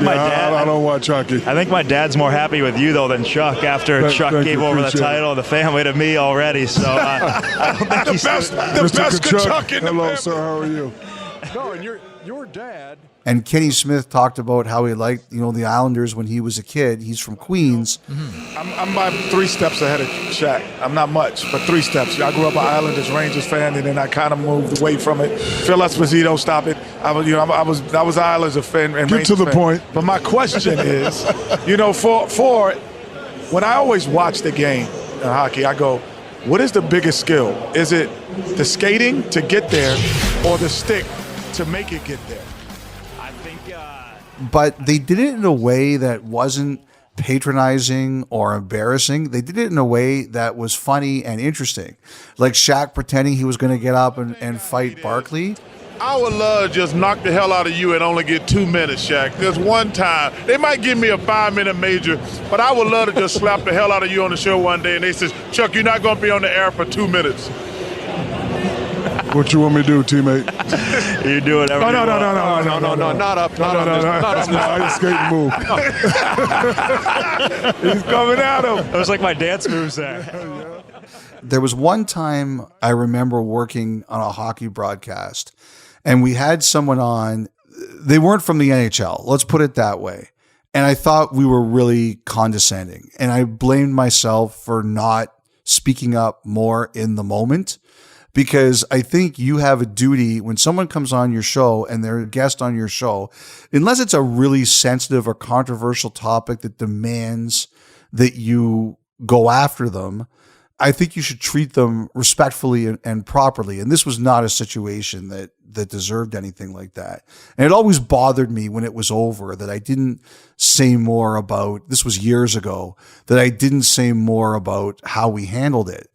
my dad. I don't watch hockey. I think my dad's more happy with you though than Chuck after Chuck gave over the title of the family to me already. So I don't think he's the best Tkachuk in the Hello, family. sir. How are you? No, and your dad. And Kenny Smith talked about how he liked, the Islanders when he was a kid. He's from Queens. I'm about 3 steps ahead of Shaq. I'm not much, but 3 steps. I grew up an Islanders, Rangers fan, and then I kind of moved away from it. Phil Esposito, stop it. I was Islanders fan and Get Rangers to the fan. point. But my question is, for when I always watch the game in hockey, I go, what is the biggest skill? Is it the skating to get there, or the stick to make it get there? But they did it in a way that wasn't patronizing or embarrassing. They did it in a way that was funny and interesting. Like Shaq pretending he was going to get up and fight Barkley. I would love to just knock the hell out of you and only get 2 minutes, Shaq. There's one time. They might give me a 5-minute major, but I would love to just slap the hell out of you on the show one day and they says, Chuck, you're not going to be on the air for 2 minutes. What you want me to do, teammate? You do whatever. No, not up. I skate move. He's coming at him. That was like my dance moves there. There was one time I remember working on a hockey broadcast, and we had someone on. They weren't from the NHL. Let's put it that way. And I thought we were really condescending, and I blamed myself for not speaking up more in the moment. Because I think you have a duty when someone comes on your show and they're a guest on your show, unless it's a really sensitive or controversial topic that demands that you go after them, I think you should treat them respectfully and properly. And this was not a situation that deserved anything like that. And it always bothered me when it was over that I didn't say more about, this was years ago, that I didn't say more about how we handled it.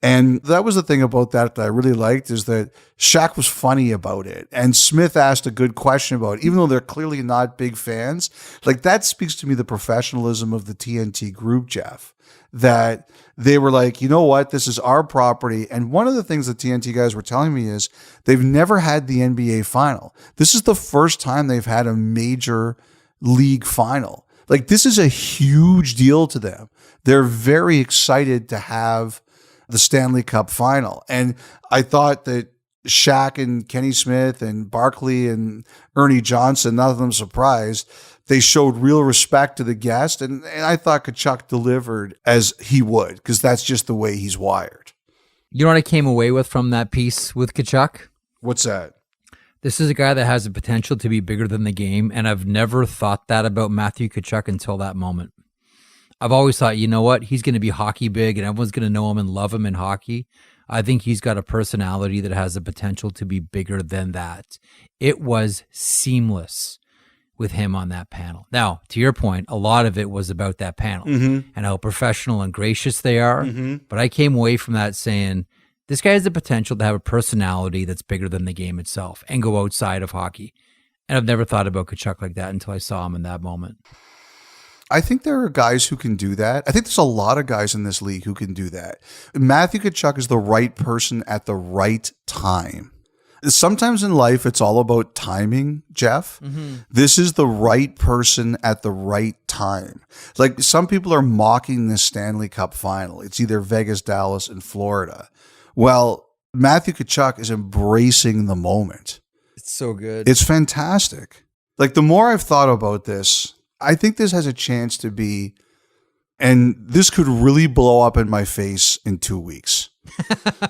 And that was the thing about that I really liked, is that Shaq was funny about it. And Smith asked a good question about it, even though they're clearly not big fans. Like, that speaks to me the professionalism of the TNT group, Jeff, that they were like, you know what, this is our property. And one of the things the TNT guys were telling me is they've never had the NBA final. This is the first time they've had a major league final. Like, this is a huge deal to them. They're very excited to have the Stanley Cup final. And I thought that Shaq and Kenny Smith and Barkley and Ernie Johnson, none of them surprised, they showed real respect to the guest. And I thought Tkachuk delivered as he would, because that's just the way he's wired. You know what I came away with from that piece with Tkachuk? What's that? This is a guy that has the potential to be bigger than the game, and I've never thought that about Matthew Tkachuk until that moment. I've always thought, you know what, he's going to be hockey big and everyone's going to know him and love him in hockey. I think he's got a personality that has the potential to be bigger than that. It was seamless with him on that panel. Now, to your point, a lot of it was about that panel and how professional and gracious they are. But I came away from that saying, this guy has the potential to have a personality that's bigger than the game itself and go outside of hockey. And I've never thought about Tkachuk like that until I saw him in that moment. I think there are guys who can do that. I think there's a lot of guys in this league who can do that. Matthew Tkachuk is the right person at the right time. Sometimes in life, it's all about timing, Jeff. This is the right person at the right time. Like, some people are mocking the Stanley Cup final. It's either Vegas, Dallas, and Florida. Well, Matthew Tkachuk is embracing the moment. It's so good. It's fantastic. Like, the more I've thought about this, I think this has a chance to be And this could really blow up in my face in 2 weeks.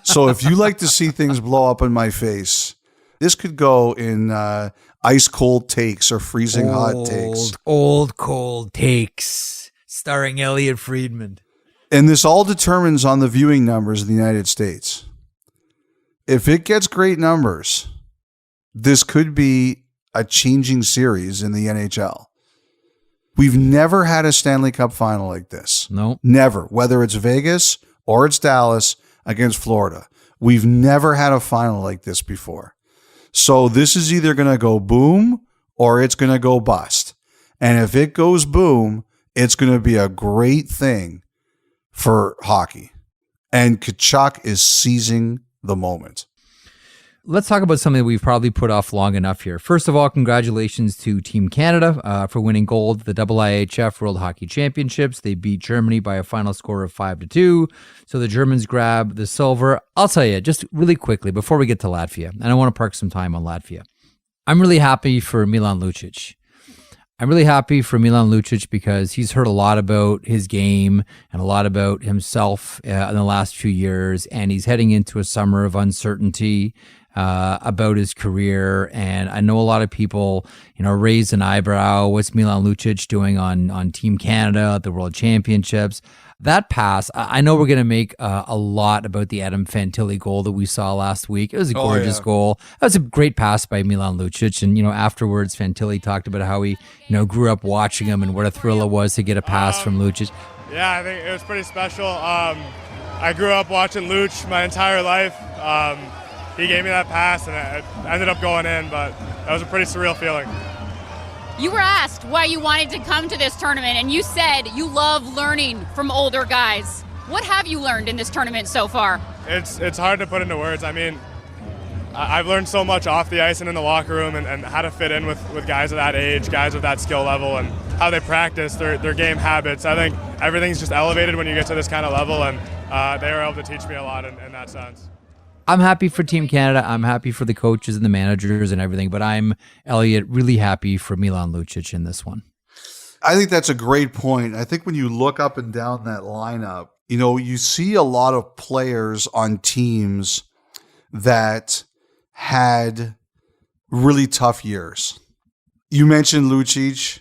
So if you like to see things blow up in my face, this could go in ice cold takes or freezing hot takes. Old cold takes, starring Elliotte Friedman. And this all determines on the viewing numbers in the United States. If it gets great numbers, this could be a changing series in the NHL. We've never had a Stanley Cup final like this. No. Never. Whether it's Vegas or it's Dallas against Florida. We've never had a final like this before. So this is either going to go boom or it's going to go bust. And if it goes boom, it's going to be a great thing for hockey. And Tkachuk is seizing the moment. Let's talk about something that we've probably put off long enough here. First of all, congratulations to Team Canada for winning gold at the IIHF World Hockey Championships. They beat Germany by a final score of 5-2. So the Germans grab the silver. I'll tell you, just really quickly, before we get to Latvia, and I want to park some time on Latvia. I'm really happy for Milan Lucic. I'm really happy for Milan Lucic because he's heard a lot about his game and a lot about himself in the last few years, and he's heading into a summer of uncertainty about his career. And I know a lot of people, raised an eyebrow. What's Milan Lucic doing on Team Canada at the World Championships? That pass, I know we're going to make a lot about the Adam Fantilli goal that we saw last week. It was a gorgeous goal. That was a great pass by Milan Lucic. And, afterwards, Fantilli talked about how he, grew up watching him and what a thrill it was to get a pass from Lucic. Yeah, I think it was pretty special. I grew up watching Luch my entire life. He gave me that pass, and it ended up going in, but that was a pretty surreal feeling. You were asked why you wanted to come to this tournament, and you said you love learning from older guys. What have you learned in this tournament so far? It's hard to put into words. I mean, I've learned so much off the ice and in the locker room, and how to fit in with guys of that age, guys of that skill level, and how they practice their game habits. I think everything's just elevated when you get to this kind of level, and they were able to teach me a lot in that sense. I'm happy for Team Canada. I'm happy for the coaches and the managers and everything, but I'm, Elliotte, really happy for Milan Lucic in this one. I think that's a great point. I think when you look up and down that lineup, you see a lot of players on teams that had really tough years. You mentioned Lucic,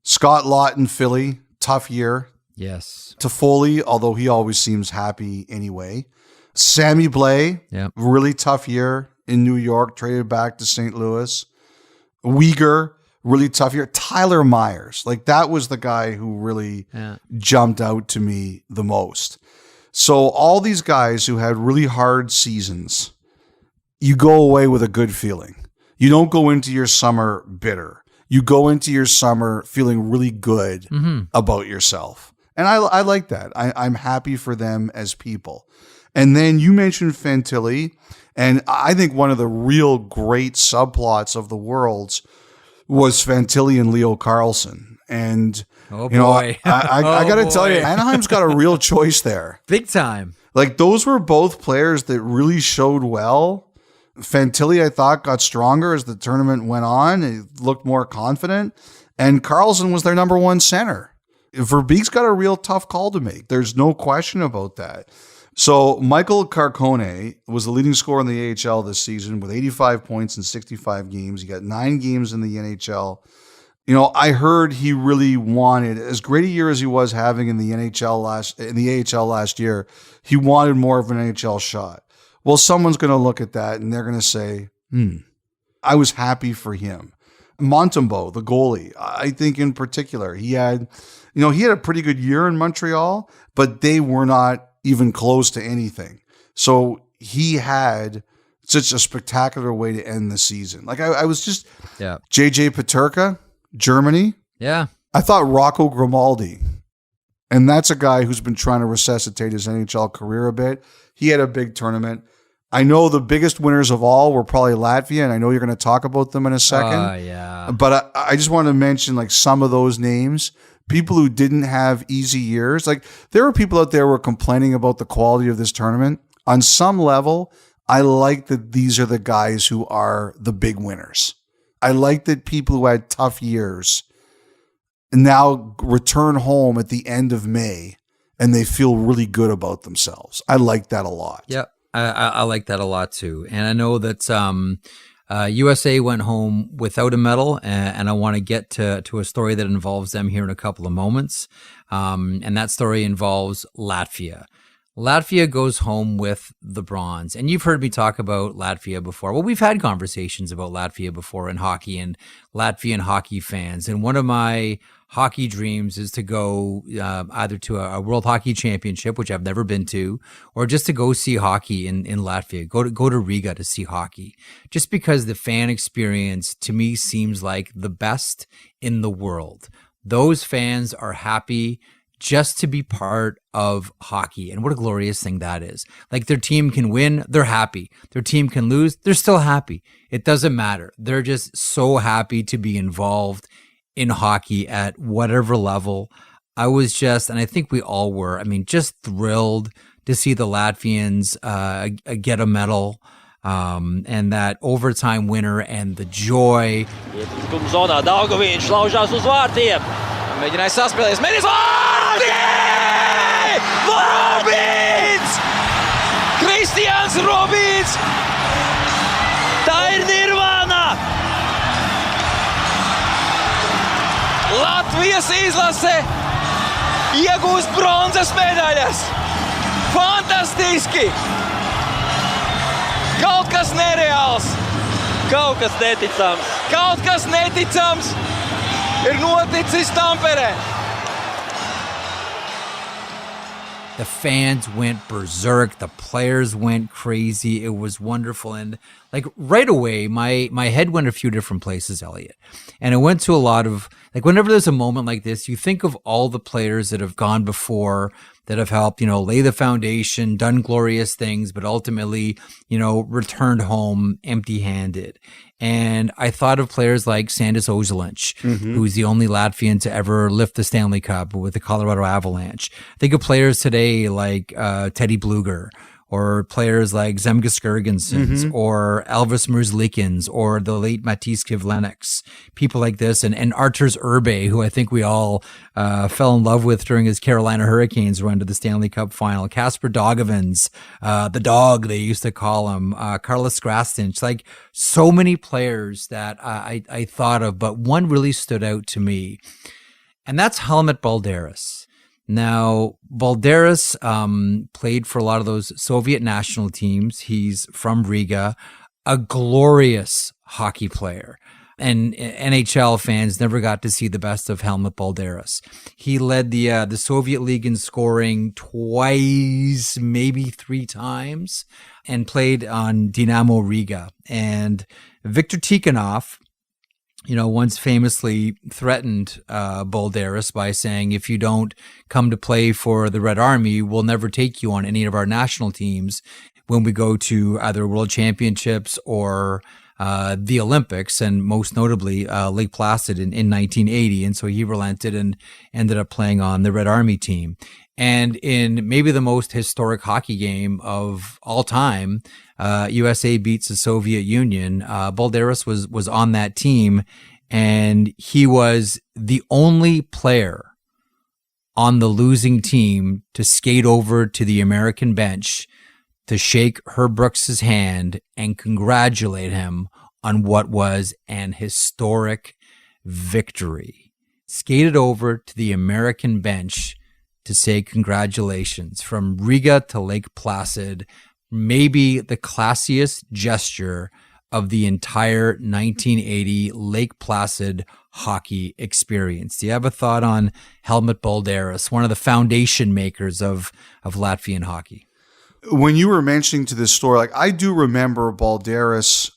Scott Laughton, Philly, tough year. Yes. Toffoli, although he always seems happy anyway. Sammy Blais, really tough year in New York, traded back to St. Louis. Uyghur, really tough year. Tyler Myers, that was the guy who really jumped out to me the most. So all these guys who had really hard seasons, you go away with a good feeling. You don't go into your summer bitter. You go into your summer feeling really good about yourself. And I like that. I'm happy for them as people. And then you mentioned Fantilli, and I think one of the real great subplots of the Worlds was Fantilli and Leo Carlsson. And oh boy, I got to tell you, Anaheim's got a real choice there, big time. Those were both players that really showed well. Fantilli, I thought, got stronger as the tournament went on. He looked more confident, and Carlsson was their number one center. Verbeek's got a real tough call to make. There's no question about that. So Michael Carcone was the leading scorer in the AHL this season with 85 points in 65 games. He got 9 games in the NHL. I heard he really wanted, as great a year as he was having in the AHL last year, he wanted more of an NHL shot. Well, someone's going to look at that and they're going to say, I was happy for him. Montembeault, the goalie, I think in particular, he had a pretty good year in Montreal, but they were not even close to anything. So he had such a spectacular way to end the season. I was just, JJ Peterka, Germany. Yeah. I thought Rocco Grimaldi, and that's a guy who's been trying to resuscitate his NHL career a bit. He had a big tournament. I know the biggest winners of all were probably Latvia, and I know you're going to talk about them in a second. Yeah. But I just want to mention some of those names. People who didn't have easy years. There were people out there who were complaining about the quality of this tournament. On some level, I like that these are the guys who are the big winners. I like that people who had tough years now return home at the end of May and they feel really good about themselves. I like that a lot. Yeah, I like that a lot too. And I know that USA went home without a medal, and I want to get to a story that involves them here in a couple of moments. And that story involves Latvia. Latvia goes home with the bronze. And you've heard me talk about Latvia before. Well, we've had conversations about Latvia before in hockey and Latvian hockey fans. And one of my hockey dreams is to go either to a World Hockey Championship, which I've never been to, or just to go see hockey in Latvia, go to Riga to see hockey. Just because the fan experience to me seems like the best in the world. Those fans are happy just to be part of hockey. And what a glorious thing that is. Like, their team can win, they're happy. Their team can lose, they're still happy. It doesn't matter. They're just so happy to be involved in hockey at whatever level. I was just, and I think we all were, just thrilled to see the Latvians get a medal. And that overtime winner and the joy. Zonā Daugaviņš laužās uz vārtiem. Mēģināja saspēlēties. Mēģinājis vārti! Robins! Kristians Robins! Tā ir nirvāna! Latvijas izlase iegūst bronzas medaļas! Fantastiski! Kaut kas nereāls, kaut kas neticams ir noticis Tamperē. The fans went berserk. The players went crazy. It was wonderful. And like right away, my head went a few different places, Elliotte. And it went to a lot of, like, whenever there's a moment like this, you think of all the players that have gone before, that have helped, lay the foundation, done glorious things, but ultimately, returned home empty-handed. And I thought of players like Sandis Ozolinsh, who's the only Latvian to ever lift the Stanley Cup with the Colorado Avalanche. Think of players today like Teddy Bluger, or players like Zemgus Girgensons, or Elvis Merzlikins, or the late Matisse Kivlenix, people like this, and Arturs Urbe, who I think we all fell in love with during his Carolina Hurricanes run to the Stanley Cup final. Kasper Dogovins, the dog they used to call him, Carlos Grastinch, like so many players that I thought of, but one really stood out to me, and that's Helmut Balderas. Now, Balderas played for a lot of those Soviet national teams. He's from Riga, a glorious hockey player. And NHL fans never got to see the best of Helmut Balderas. He led the Soviet League in scoring twice, maybe 3 times, and played on Dynamo Riga. And Viktor Tikhonov, once famously threatened Balderas by saying, if you don't come to play for the Red Army, we'll never take you on any of our national teams when we go to either World Championships or the Olympics, and most notably Lake Placid in 1980. And so he relented and ended up playing on the Red Army team. And in maybe the most historic hockey game of all time, USA beats the Soviet Union. Balderas was on that team, and he was the only player on the losing team to skate over to the American bench to shake Herb Brooks's hand and congratulate him on what was an historic victory. Skated over to the American bench to say congratulations from Riga to Lake Placid, maybe the classiest gesture of the entire 1980 Lake Placid hockey experience. Do you have a thought on Helmut Balderas, one of the foundation makers of Latvian hockey? When you were mentioning to this story, like, I do remember Balderas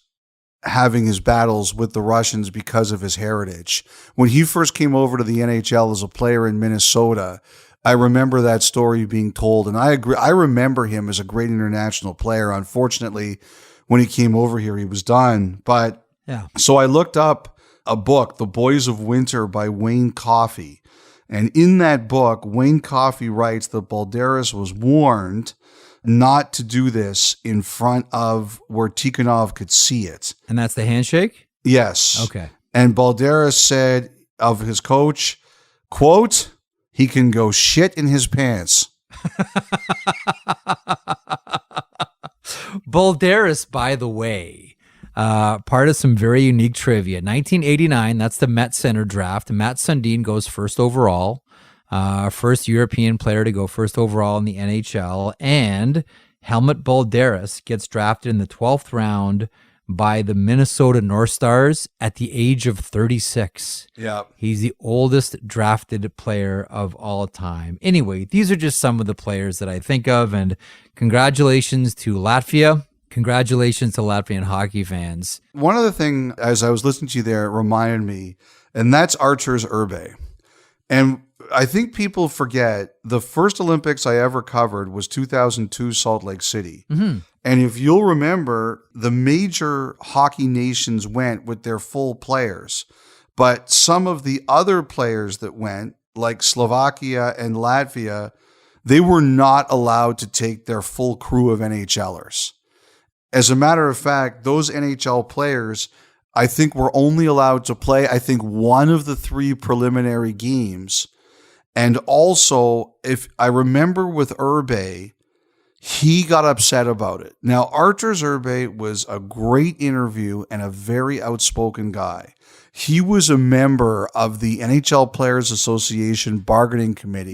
having his battles with the Russians because of his heritage. When he first came over to the NHL as a player in Minnesota, I remember that story being told, and I agree. I remember him as a great international player. Unfortunately, when he came over here, he was done. But yeah. So I looked up a book, The Boys of Winter by Wayne Coffey. And in that book, Wayne Coffey writes that Balderas was warned not to do this in front of where Tikhonov could see it. And that's the handshake? Yes. Okay. And Balderas said of his coach, Quote, he can go shit in his pants. Bolderis, by the way, part of some very unique trivia. 1989, that's the Met Center draft. Matt Sundin goes first overall. First European player to go first overall in the NHL. And Helmut Bolderis gets drafted in the 12th round by the Minnesota North Stars at the age of 36. Yeah. He's the oldest drafted player of all time. Anyway, these are just some of the players that I think of, and congratulations to Latvia. Congratulations to Latvian hockey fans. One other thing, as I was listening to you there, it reminded me, and that's Arturs Urbe. And I think people forget the first Olympics I ever covered was 2002 Salt Lake City. Mm-hmm. And if you'll remember, the major hockey nations went with their full players. But some of the other players that went, like Slovakia and Latvia, they were not allowed to take their full crew of NHLers. As a matter of fact, those NHL players, I think, were only allowed to play, I think, one of the 3 preliminary games. And also, if I remember with Urbe, he got upset about it. Now, Arturs Urbe was a great interview and a very outspoken guy. He was a member of the NHL Players Association bargaining committee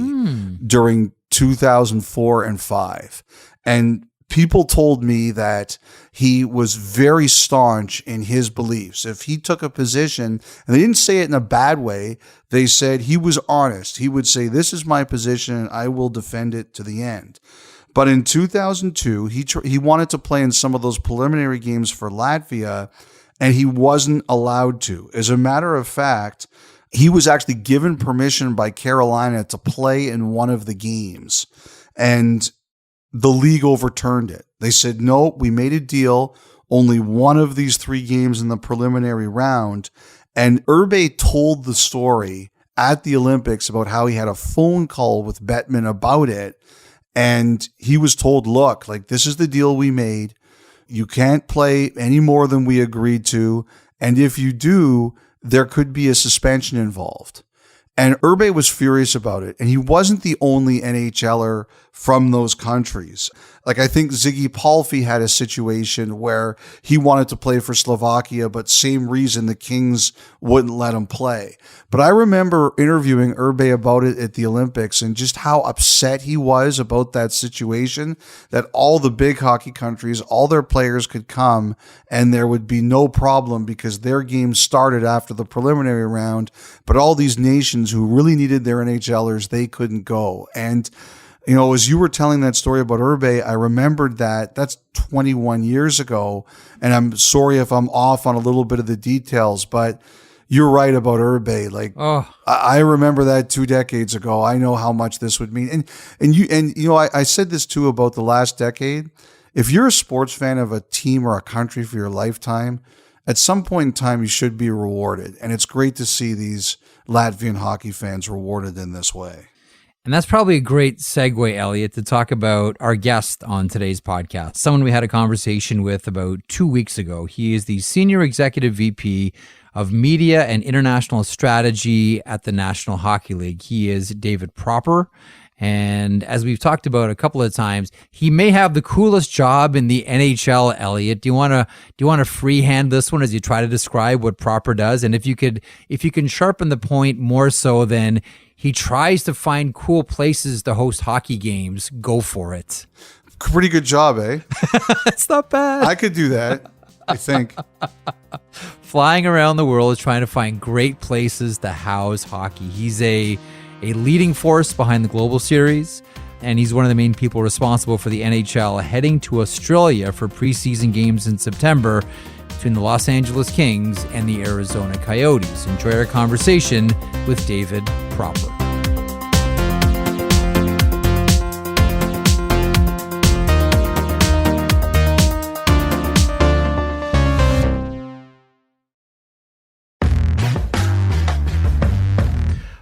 during 2004 and 5. And people told me that he was very staunch in his beliefs. If he took a position, and they didn't say it in a bad way, they said he was honest. He would say, this is my position and I will defend it to the end. But in 2002, he wanted to play in some of those preliminary games for Latvia, and he wasn't allowed to. As a matter of fact, he was actually given permission by Carolina to play in one of the games, and the league overturned it. They said, no, we made a deal, only one of these 3 games in the preliminary round. And Urbe told the story at the Olympics about how he had a phone call with Bettman about it. And he was told, look, like, this is the deal we made. You can't play any more than we agreed to. And if you do, there could be a suspension involved. And Urbe was furious about it. And he wasn't the only NHLer from those countries. Like, I think Ziggy Palffy had a situation where he wanted to play for Slovakia, but same reason the Kings wouldn't let him play. But I remember interviewing Urbe about it at the Olympics and just how upset he was about that situation, that all the big hockey countries, all their players could come and there would be no problem because their games started after the preliminary round, but all these nations who really needed their NHLers, they couldn't go. And you know, as you were telling that story about Urbe, I remembered that that's 21 years ago. And I'm sorry if I'm off on a little bit of the details, but you're right about Urbe. Like, I remember that 2 decades ago. I know how much this would mean. And you know, I said this too about the last decade. If you're a sports fan of a team or a country for your lifetime, at some point in time, you should be rewarded. And it's great to see these Latvian hockey fans rewarded in this way. And that's probably a great segue, Elliotte, to talk about our guest on today's podcast, someone we had a conversation with about 2 weeks ago. He is the Senior Executive VP of Media and International Strategy at the National Hockey League. He is David Proper. And as we've talked about a couple of times, he may have the coolest job in the NHL, Elliotte. Do you want to freehand this one as you try to describe what Proper does? And if you can sharpen the point more so than he tries to find cool places to host hockey games, go for it. Pretty good job, eh? It's not bad. I could do that, I think. Flying around the world trying to find great places to house hockey. He's a leading force behind the Global Series, and he's one of the main people responsible for the NHL heading to Australia for preseason games in September between the Los Angeles Kings and the Arizona Coyotes. Enjoy our conversation with David Proper.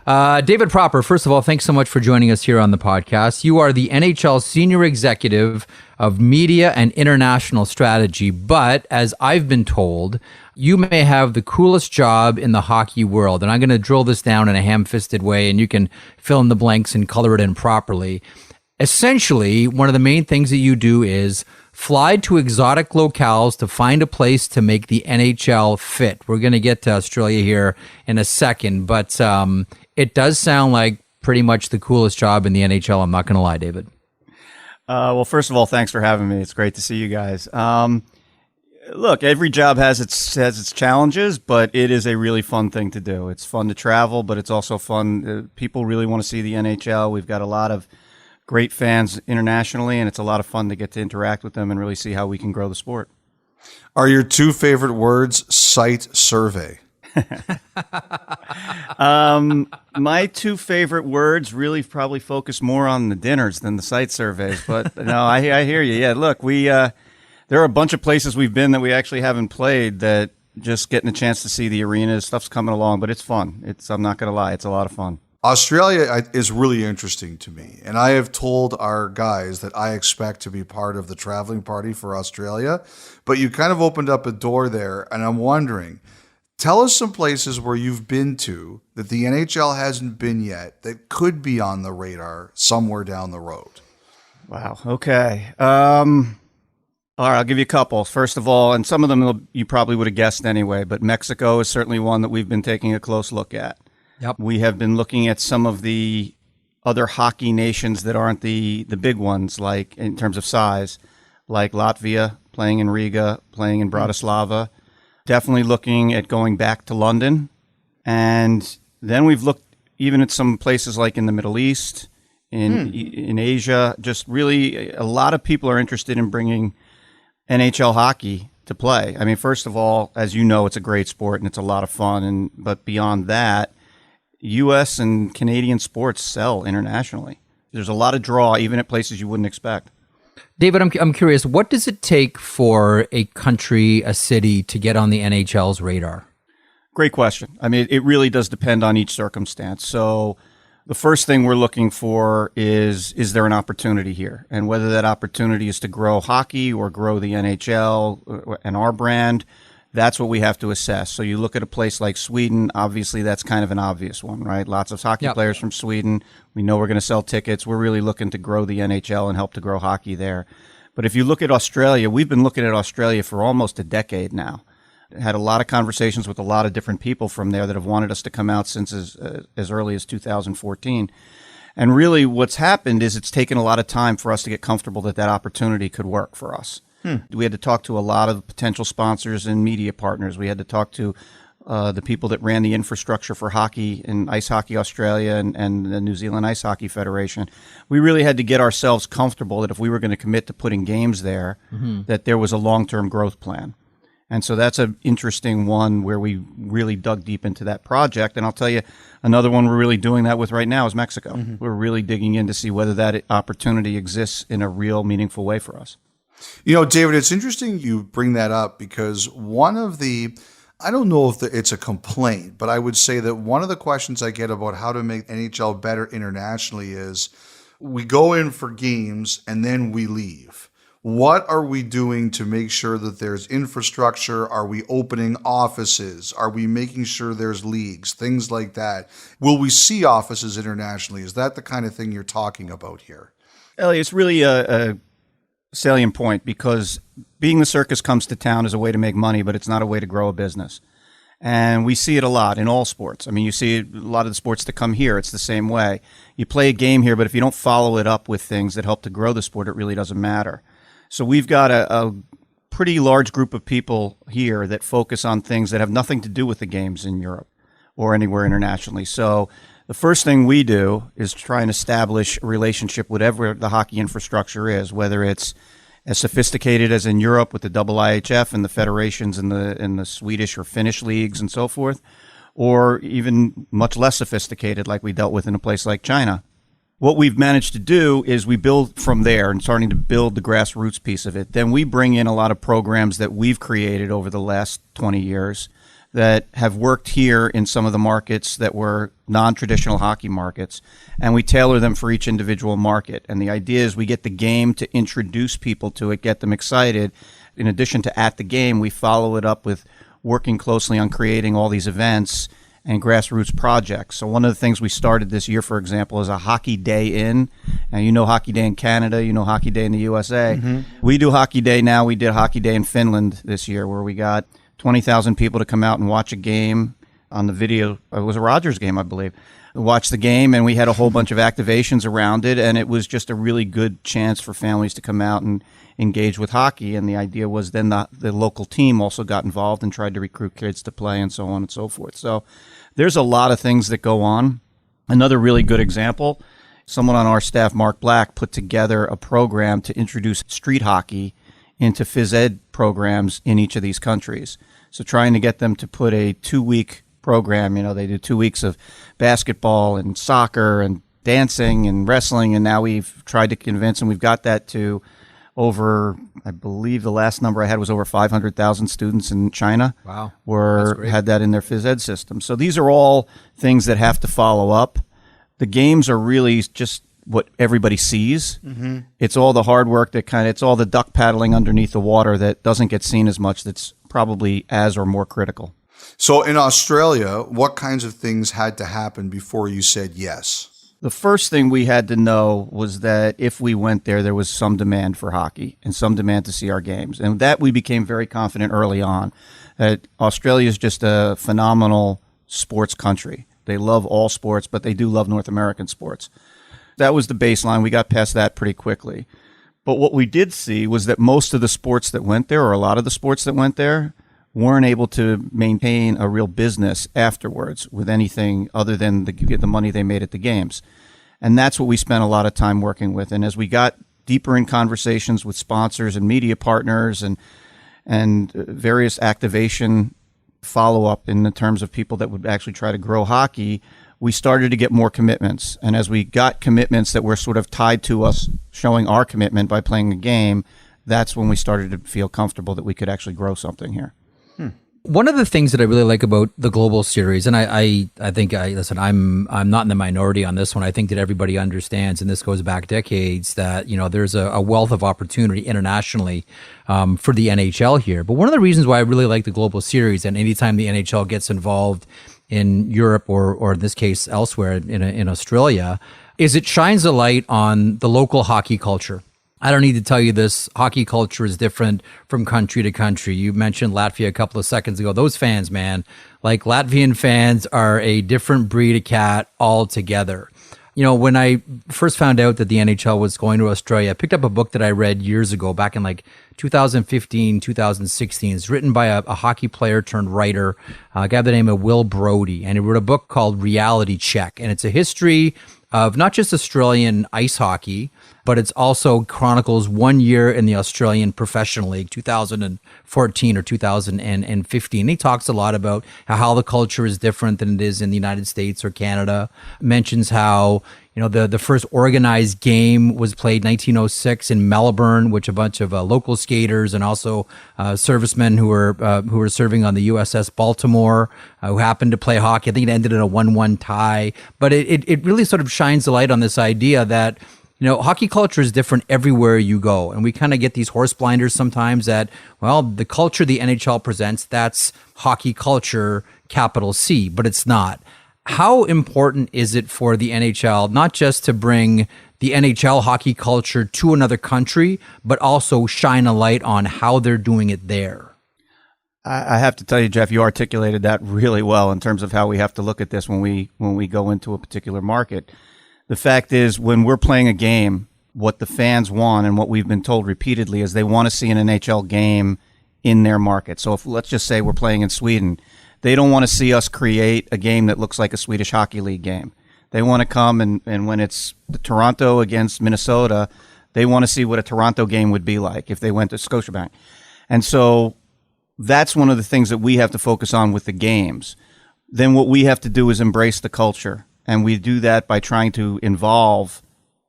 David Proper, first of all, thanks so much for joining us here on the podcast. You are the NHL Senior Executive of Media and International Strategy, but as I've been told, you may have the coolest job in the hockey world. And I'm going to drill this down in a ham-fisted way, and you can fill in the blanks and color it in properly. Essentially, one of the main things that you do is fly to exotic locales to find a place to make the NHL fit. We're going to get to Australia here in a second, but it does sound like pretty much the coolest job in the NHL. I'm not going to lie, David. Well, first of all, thanks for having me. It's great to see you guys. Look, every job has its challenges, but it is a really fun thing to do. It's fun to travel, but it's also fun. People really want to see the NHL. We've got a lot of great fans internationally, and it's a lot of fun to get to interact with them and really see how we can grow the sport. Are your two favorite words site survey? My two favorite words really probably focus more on the dinners than the site surveys, but no, I hear you. Yeah, look, there are a bunch of places we've been that we actually haven't played that just getting a chance to see the arenas, stuff's coming along, but it's fun. I'm not going to lie, it's a lot of fun. Australia is really interesting to me, and I have told our guys that I expect to be part of the traveling party for Australia, but you kind of opened up a door there, and I'm wondering, tell us some places where you've been to that the NHL hasn't been yet that could be on the radar somewhere down the road. Wow, okay. All right, I'll give you a couple. First of all, and some of them you probably would have guessed anyway, but Mexico is certainly one that we've been taking a close look at. Yep. We have been looking at some of the other hockey nations that aren't the big ones, like in terms of size, like Latvia, playing in Riga, playing in Bratislava. Definitely looking at going back to London. And then we've looked even at some places like in the Middle East, in Asia. Just really a lot of people are interested in bringing NHL hockey to play. I mean, first of all, as you know, it's a great sport and it's a lot of fun. But beyond that, U.S. and Canadian sports sell internationally. There's a lot of draw, even at places you wouldn't expect. David, I'm curious, what does it take for a country, a city, to get on the NHL's radar? Great question. I mean, it really does depend on each circumstance. So the first thing we're looking for is there an opportunity here? And whether that opportunity is to grow hockey or grow the NHL and our brand, that's what we have to assess. So you look at a place like Sweden, obviously that's kind of an obvious one, right? Lots of hockey players from Sweden. We know we're going to sell tickets. We're really looking to grow the NHL and help to grow hockey there. But if you look at Australia, we've been looking at Australia for almost a decade now. Had a lot of conversations with a lot of different people from there that have wanted us to come out since as early as 2014. And really what's happened is it's taken a lot of time for us to get comfortable that opportunity could work for us. We had to talk to a lot of potential sponsors and media partners. We had to talk to the people that ran the infrastructure for hockey in Ice Hockey Australia and the New Zealand Ice Hockey Federation. We really had to get ourselves comfortable that if we were going to commit to putting games there, that there was a long-term growth plan. And so that's an interesting one where we really dug deep into that project. And I'll tell you, another one we're really doing that with right now is Mexico. We're really digging in to see whether that opportunity exists in a real meaningful way for us. You know, David, it's interesting you bring that up because one of the, I don't know if it's a complaint, but I would say that one of the questions I get about how to make NHL better internationally is we go in for games and then we leave. What are we doing to make sure that there's infrastructure? Are we opening offices? Are we making sure there's leagues? Things like that. Will we see offices internationally? Is that the kind of thing you're talking about here? Elliotte, it's really a salient point because being the circus comes to town is a way to make money, but it's not a way to grow a business. And we see it a lot in all sports. I mean, you see a lot of the sports that come here, it's the same way. You play a game here, but if you don't follow it up with things that help to grow the sport, it really doesn't matter. So we've got a pretty large group of people here that focus on things that have nothing to do with the games in Europe or anywhere internationally. So the first thing we do is try and establish a relationship, whatever the hockey infrastructure is, whether it's as sophisticated as in Europe with the IIHF and the federations in the Swedish or Finnish leagues and so forth, or even much less sophisticated like we dealt with in a place like China. What we've managed to do is we build from there and starting to build the grassroots piece of it. Then we bring in a lot of programs that we've created over the last 20 years that have worked here in some of the markets that were non-traditional hockey markets, and we tailor them for each individual market. And the idea is we get the game to introduce people to it, get them excited. In addition to at the game, we follow it up with working closely on creating all these events and grassroots projects. So one of the things we started this year, for example, is a Hockey Day in. And you know Hockey Day in Canada, you know Hockey Day in the USA. Mm-hmm. We do Hockey Day now. We did Hockey Day in Finland this year, where we got 20,000 people to come out and watch a game on the video. It was a Rogers game, I believe. Watch the game, and we had a whole bunch of activations around it, and it was just a really good chance for families to come out and engage with hockey. And the idea was then the local team also got involved and tried to recruit kids to play and so on and so forth. So there's a lot of things that go on. Another really good example, someone on our staff, Mark Black, put together a program to introduce street hockey into phys ed programs in each of these countries. So trying to get them to put a 2-week program, they do 2 weeks of basketball and soccer and dancing and wrestling, and now we've tried to convince, and we've got that to over, I believe the last number I had was over 500,000 students in China. Wow. Had that in their phys ed system. So these are all things that have to follow up. The games are really just what everybody sees. Mm-hmm. It's all the hard work it's all the duck paddling underneath the water that doesn't get seen as much, that's probably as or more critical. So in Australia, what kinds of things had to happen before you said yes? The first thing we had to know was that if we went there was some demand for hockey and some demand to see our games. And that we became very confident early on. That Australia is just a phenomenal sports country. They love all sports, but they do love North American sports. That was the baseline. We got past that pretty quickly. But what we did see was that most of the sports that went there, or a lot of the sports that went there, weren't able to maintain a real business afterwards with anything other than the money they made at the games. And that's what we spent a lot of time working with. And as we got deeper in conversations with sponsors and media partners and various activation follow-up in the terms of people that would actually try to grow hockey, we started to get more commitments. And as we got commitments that were sort of tied to us showing our commitment by playing a game, that's when we started to feel comfortable that we could actually grow something here. One of the things that I really like about the Global Series, and I think listen, I'm not in the minority on this one. I think that everybody understands, and this goes back decades, that there's a wealth of opportunity internationally for the NHL here. But one of the reasons why I really like the Global Series, and anytime the NHL gets involved in Europe or in this case elsewhere in Australia, is it shines a light on the local hockey culture. I don't need to tell you this. Hockey culture is different from country to country. You mentioned Latvia a couple of seconds ago. Those fans, man, like Latvian fans are a different breed of cat altogether. When I first found out that the NHL was going to Australia, I picked up a book that I read years ago, back in like 2015, 2016. It's written by a hockey player turned writer, a guy by the name of Will Brody. And he wrote a book called Reality Check. And it's a history of not just Australian ice hockey, but it's also chronicles 1 year in the Australian Professional League, 2014 or 2015. He talks a lot about how the culture is different than it is in the United States or Canada. Mentions how the first organized game was played 1906 in Melbourne, which a bunch of local skaters and also servicemen who were serving on the USS Baltimore who happened to play hockey. I think it ended in a 1-1 tie. But it really sort of shines the light on this idea that hockey culture is different everywhere you go. And we kind of get these horse blinders sometimes that, well, the culture the NHL presents, that's hockey culture, capital C, but it's not. How important is it for the NHL not just to bring the NHL hockey culture to another country, but also shine a light on how they're doing it there? I have to tell you, Jeff, you articulated that really well in terms of how we have to look at this when we go into a particular market. The fact is, when we're playing a game, what the fans want and what we've been told repeatedly is they want to see an NHL game in their market. So if let's just say we're playing in Sweden, they don't want to see us create a game that looks like a Swedish Hockey League game. They want to come and when it's the Toronto against Minnesota, they want to see what a Toronto game would be like if they went to Scotiabank. And so that's one of the things that we have to focus on with the games. Then what we have to do is embrace the culture. And we do that by trying to involve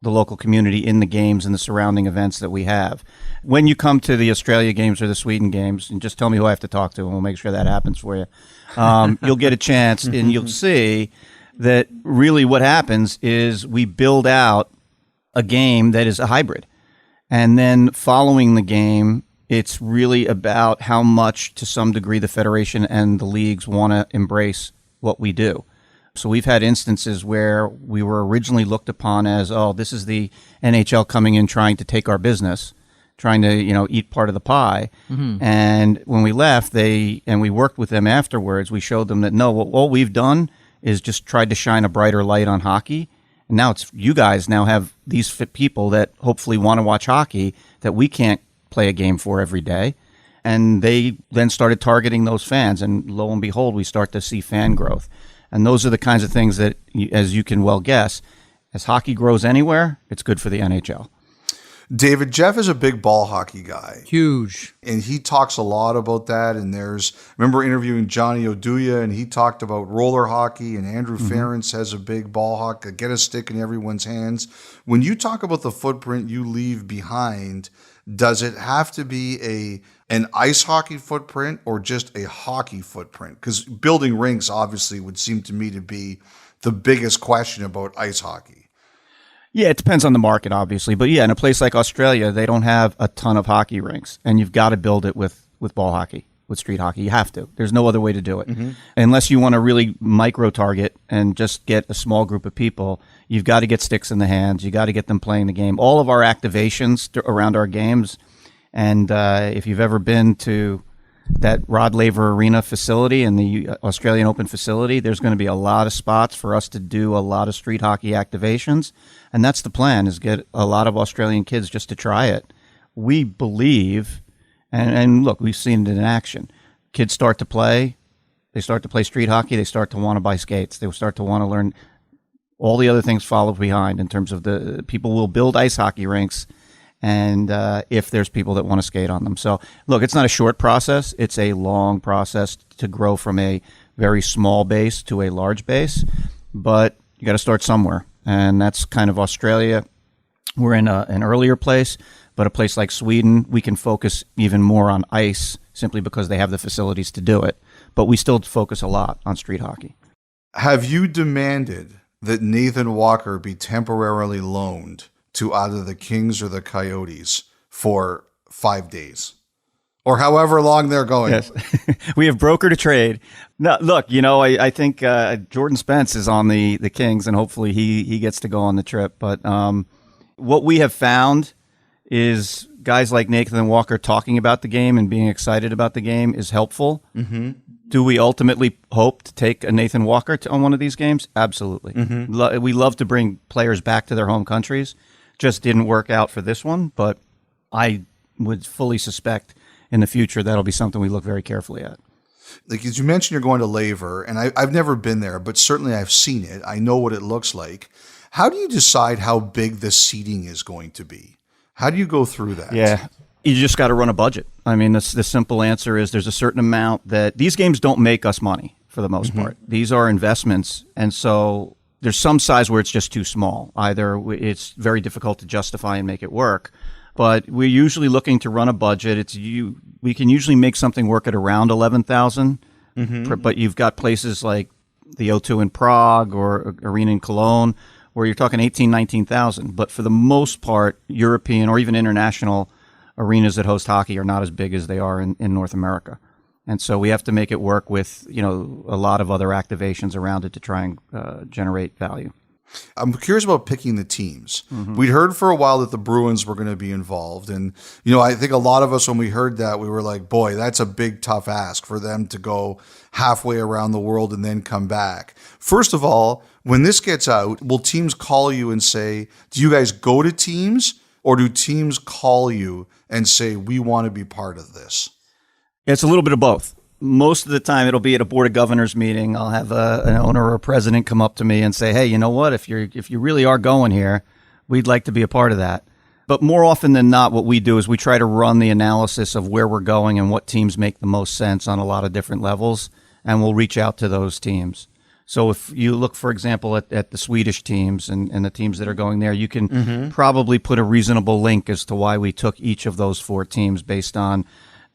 the local community in the games and the surrounding events that we have. When you come to the Australia games or the Sweden games, and just tell me who I have to talk to, and we'll make sure that happens for you. You'll get a chance, and you'll see that really what happens is we build out a game that is a hybrid. And then following the game, it's really about how much, to some degree, the federation and the leagues want to embrace what we do. So we've had instances where we were originally looked upon as, oh, this is the NHL coming in trying to take our business, trying to, eat part of the pie. Mm-hmm. And when we left, and we worked with them afterwards, we showed them that, no, what we've done is just tried to shine a brighter light on hockey. And now it's you guys now have these fit people that hopefully want to watch hockey that we can't play a game for every day. And they then started targeting those fans. And lo and behold, we start to see fan growth. And those are the kinds of things that, as you can well guess, as hockey grows anywhere, it's good for the NHL. David, Jeff is a big ball hockey guy. Huge. And he talks a lot about that. And I remember interviewing Johnny Oduya, and he talked about roller hockey, and Andrew Ferentz has a big ball hockey, get a stick in everyone's hands. When you talk about the footprint you leave behind, does it have to be an ice hockey footprint or just a hockey footprint? Because building rinks obviously would seem to me to be the biggest question about ice hockey. Yeah, it depends on the market, obviously. But yeah, in a place like Australia, they don't have a ton of hockey rinks, and you've got to build it with ball hockey, with street hockey. You have to. There's no other way to do it. Mm-hmm. Unless you want to really micro-target and just get a small group of people, you've got to get sticks in the hands. You got to get them playing the game. All of our activations around our games, and if you've ever been to that Rod Laver Arena facility and the Australian Open facility, there's going to be a lot of spots for us to do a lot of street hockey activations. And that's the plan, is get a lot of Australian kids just to try it. We believe, and look, we've seen it in action. Kids start to play. They start to play street hockey. They start to want to buy skates. They start to want to learn. All the other things follow behind in terms of the people will build ice hockey rinks, and if there's people that want to skate on them. So, look, it's not a short process. It's a long process to grow from a very small base to a large base, but you got to start somewhere. And that's kind of Australia. We're in an earlier place, but a place like Sweden, we can focus even more on ice simply because they have the facilities to do it. But we still focus a lot on street hockey. Have you demanded that Nathan Walker be temporarily loaned to either the Kings or the Coyotes for 5 days? Or however long they're going. Yes. We have brokered a trade. No, look, I think Jordan Spence is on the Kings, and hopefully he gets to go on the trip. But what we have found is guys like Nathan Walker talking about the game and being excited about the game is helpful. Mm-hmm. Do we ultimately hope to take a Nathan Walker on one of these games? Absolutely. Mm-hmm. We love to bring players back to their home countries. Just didn't work out for this one, but I would fully suspect in the future that'll be something we look very carefully at. Like, as you mentioned, you're going to Laver, and I've never been there, but certainly I've seen it. I know what it looks like. How do you decide how big the seating is going to be? How do you go through that? Yeah, you just got to run a budget. I mean, the simple answer is there's a certain amount that these games don't make us money for the most part. These are investments, and so there's some size where it's just too small. Either it's very difficult to justify and make it work, but we're usually looking to run a budget. We can usually make something work at around 11,000, but you've got places like the O2 in Prague or Arena in Cologne where you're talking 18,000, 19,000. But for the most part, European or even international arenas that host hockey are not as big as they are in North America. And so we have to make it work with a lot of other activations around it to try and generate value. I'm curious about picking the teams. We'd heard for a while that the Bruins were going to be involved. And, I think a lot of us, when we heard that, we were like, boy, that's a big, tough ask for them to go halfway around the world and then come back. First of all, when this gets out, will teams call you and say, do you guys go to teams, or do teams call you and say, we want to be part of this? It's a little bit of both. Most of the time, it'll be at a board of governors meeting. I'll have an owner or a president come up to me and say, "Hey, you know what? If you really are going here, we'd like to be a part of that." But more often than not, what we do is we try to run the analysis of where we're going and what teams make the most sense on a lot of different levels, and we'll reach out to those teams. So if you look, for example, at the Swedish teams and the teams that are going there, you can probably put a reasonable link as to why we took each of those 4 teams based on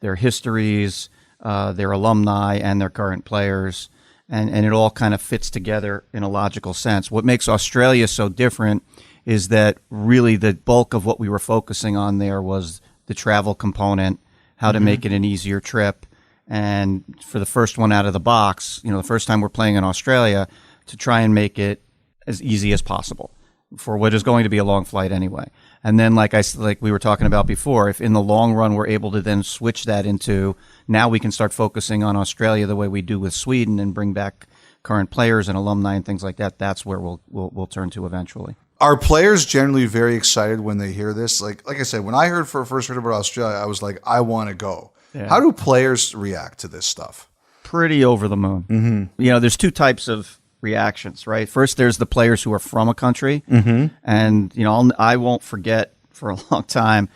their histories, their alumni, and their current players. And it all kind of fits together in a logical sense. What makes Australia so different is that really the bulk of what we were focusing on there was the travel component, how to make it an easier trip. And for the first one out of the box, the first time we're playing in Australia, to try and make it as easy as possible for what is going to be a long flight anyway. And then, like we were talking about before, if in the long run we're able to then switch that into, now we can start focusing on Australia the way we do with Sweden and bring back current players and alumni and things like that. That's where we'll turn to eventually. Are players generally very excited when they hear this? Like I said, when I first heard about Australia, I was like, I want to go. Yeah. How do players react to this stuff? Pretty over the moon. Mm-hmm. There's 2 types of reactions, right? First, there's the players who are from a country. Mm-hmm. And, I won't forget for a long time,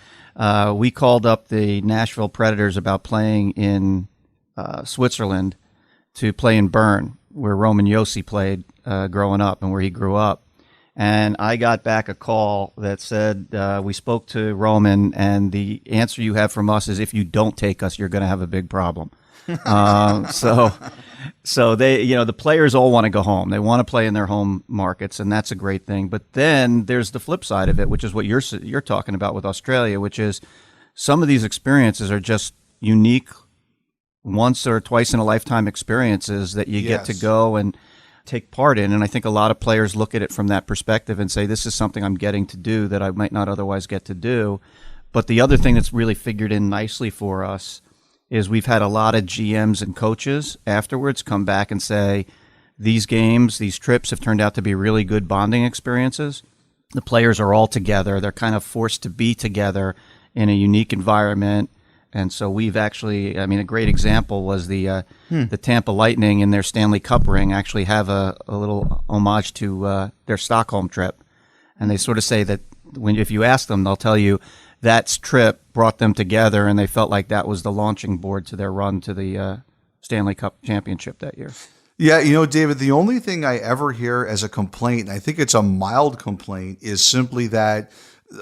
we called up the Nashville Predators about playing in Switzerland to play in Bern, where Roman Josi played growing up and where he grew up. And I got back a call that said, we spoke to Roman, and the answer you have from us is, if you don't take us, you're going to have a big problem. So they, the players all want to go home. They want to play in their home markets, and that's a great thing. But then there's the flip side of it, which is what you're talking about with Australia, which is some of these experiences are just unique, once or twice in a lifetime experiences that you get to go and take part in. And I think a lot of players look at it from that perspective and say, this is something I'm getting to do that I might not otherwise get to do. But the other thing that's really figured in nicely for us is we've had a lot of GMs and coaches afterwards come back and say, these games, these trips have turned out to be really good bonding experiences. The players are all together. They're kind of forced to be together in a unique environment. And so we've actually, a great example was the Tampa Lightning in their Stanley Cup ring actually have a little homage to their Stockholm trip. And they sort of say that if you ask them, they'll tell you that trip brought them together, and they felt like that was the launching board to their run to the Stanley Cup championship that year. Yeah, David, the only thing I ever hear as a complaint, and I think it's a mild complaint, is simply that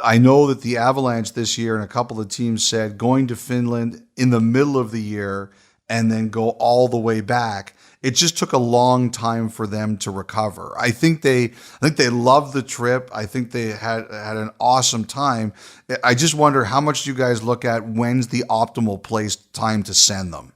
I know that the Avalanche this year and a couple of teams said going to Finland in the middle of the year and then go all the way back. It just took a long time for them to recover. I think they loved the trip. I think they had an awesome time. I just wonder, how much do you guys look at when's the optimal time to send them?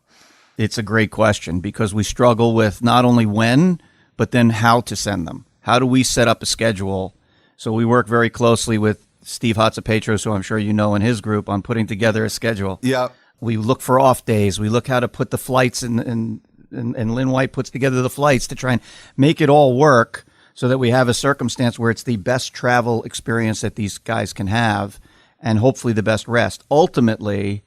It's a great question, because we struggle with not only when, but then how to send them. How do we set up a schedule? So we work very closely with Steve Hatzapetros, who I'm sure you know, and his group, on putting together a schedule. Yeah. We look for off days. We look how to put the flights and Lynn White puts together the flights to try and make it all work so that we have a circumstance where it's the best travel experience that these guys can have, and hopefully the best rest. Ultimately,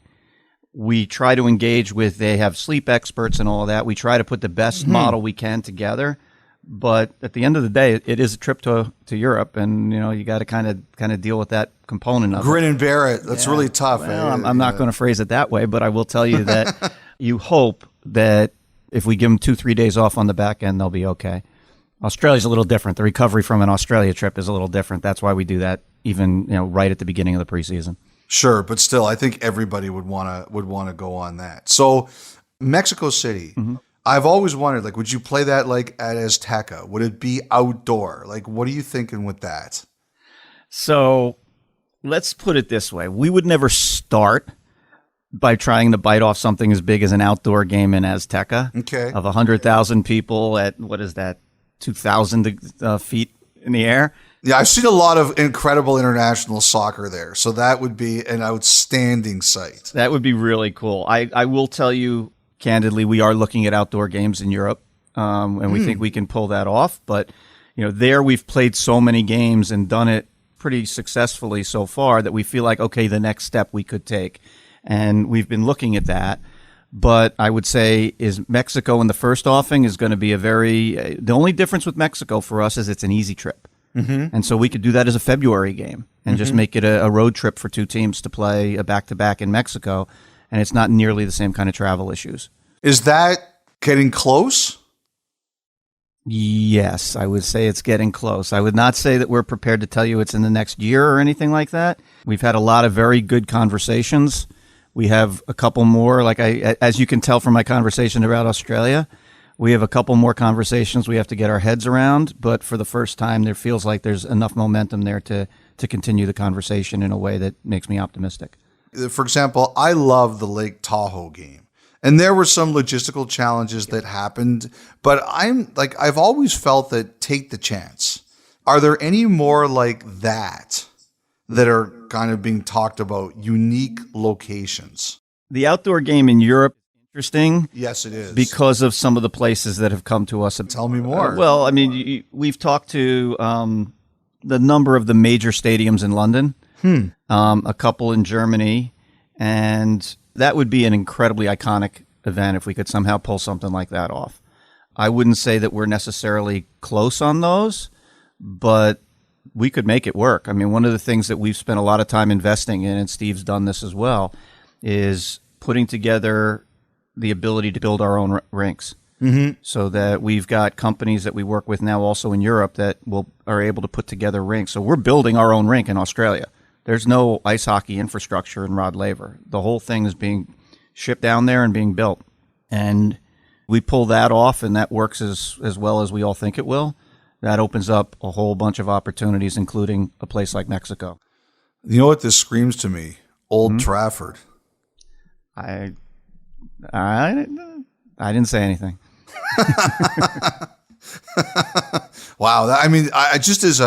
we try to engage with, they have sleep experts and all of that. We try to put the best model we can together. But at the end of the day, it is a trip to Europe, and you got to kind of deal with that component of grin and bear it. That's really tough. Well, I'm not going to phrase it that way, but I will tell you that you hope that if we give them 2-3 days off on the back end, they'll be okay. Australia's a little different. The recovery from an Australia trip is a little different. That's why we do that even right at the beginning of the preseason. Sure, but still, I think everybody would want to go on that. So, Mexico City. Mm-hmm. I've always wondered, would you play that at Azteca? Would it be outdoor? What are you thinking with that? So let's put it this way. We would never start by trying to bite off something as big as an outdoor game in Azteca. Okay. Of 100,000 people at, 2,000 feet in the air. Yeah, I've seen a lot of incredible international soccer there. So that would be an outstanding sight. That would be really cool. I will tell you, candidly, we are looking at outdoor games in Europe, and we think we can pull that off. But, there we've played so many games and done it pretty successfully so far that we feel like, okay, the next step we could take. And we've been looking at that. But I would say is Mexico in the first offing is going to be the only difference with Mexico for us is it's an easy trip. Mm-hmm. And so we could do that as a February game and just make it a road trip for 2 teams to play a back-to-back in Mexico. And it's not nearly the same kind of travel issues. Is that getting close? Yes, I would say it's getting close. I would not say that we're prepared to tell you it's in the next year or anything like that. We've had a lot of very good conversations. We have a couple more, as you can tell from my conversation about Australia, we have a couple more conversations we have to get our heads around. But for the first time, there feels like there's enough momentum there to continue the conversation in a way that makes me optimistic. For example, I love the Lake Tahoe game. And there were some logistical challenges that happened, but I've always felt that take the chance. Are there any more like that are kind of being talked about, unique locations? The outdoor game in Europe is interesting. Yes, it is. Because of some of the places that have come to us. Tell me more. Well, I mean, we've talked to the number of the major stadiums in London, a couple in Germany, and that would be an incredibly iconic event if we could somehow pull something like that off. I wouldn't say that we're necessarily close on those, but we could make it work. I mean, one of the things that we've spent a lot of time investing in, and Steve's done this as well, is putting together the ability to build our own rinks. Mm-hmm. So that we've got companies that we work with now also in Europe that are able to put together rinks. So we're building our own rink in Australia. There's no ice hockey infrastructure in Rod Laver. The whole thing is being shipped down there and being built. And we pull that off, and that works as well as we all think it will. That opens up a whole bunch of opportunities, including a place like Mexico. You know what this screams to me? Old Trafford. I didn't say anything. Wow. I mean, I just as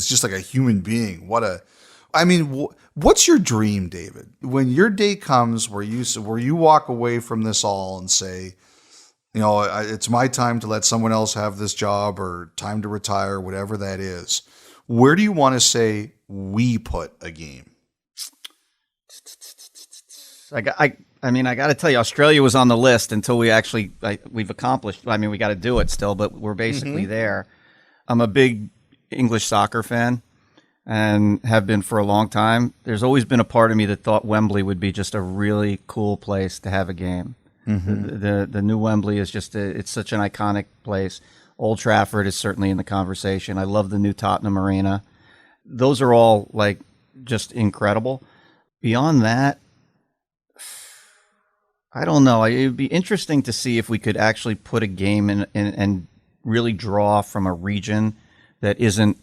just like a human being, what's your dream, David? When your day comes where you walk away from this all and say, it's my time to let someone else have this job or time to retire, whatever that is. Where do you want to say we put a game? I got to tell you, Australia was on the list until we've accomplished. I mean, we got to do it still, but we're basically there. I'm a big English soccer fan and have been for a long time. There's always been a part of me that thought Wembley would be just a really cool place to have a game. Mm-hmm. The new Wembley is it's such an iconic place. Old Trafford is certainly in the conversation. I love the new Tottenham Arena. Those are all just incredible. Beyond that, I don't know. It would be interesting to see if we could actually put a game in and really draw from a region that isn't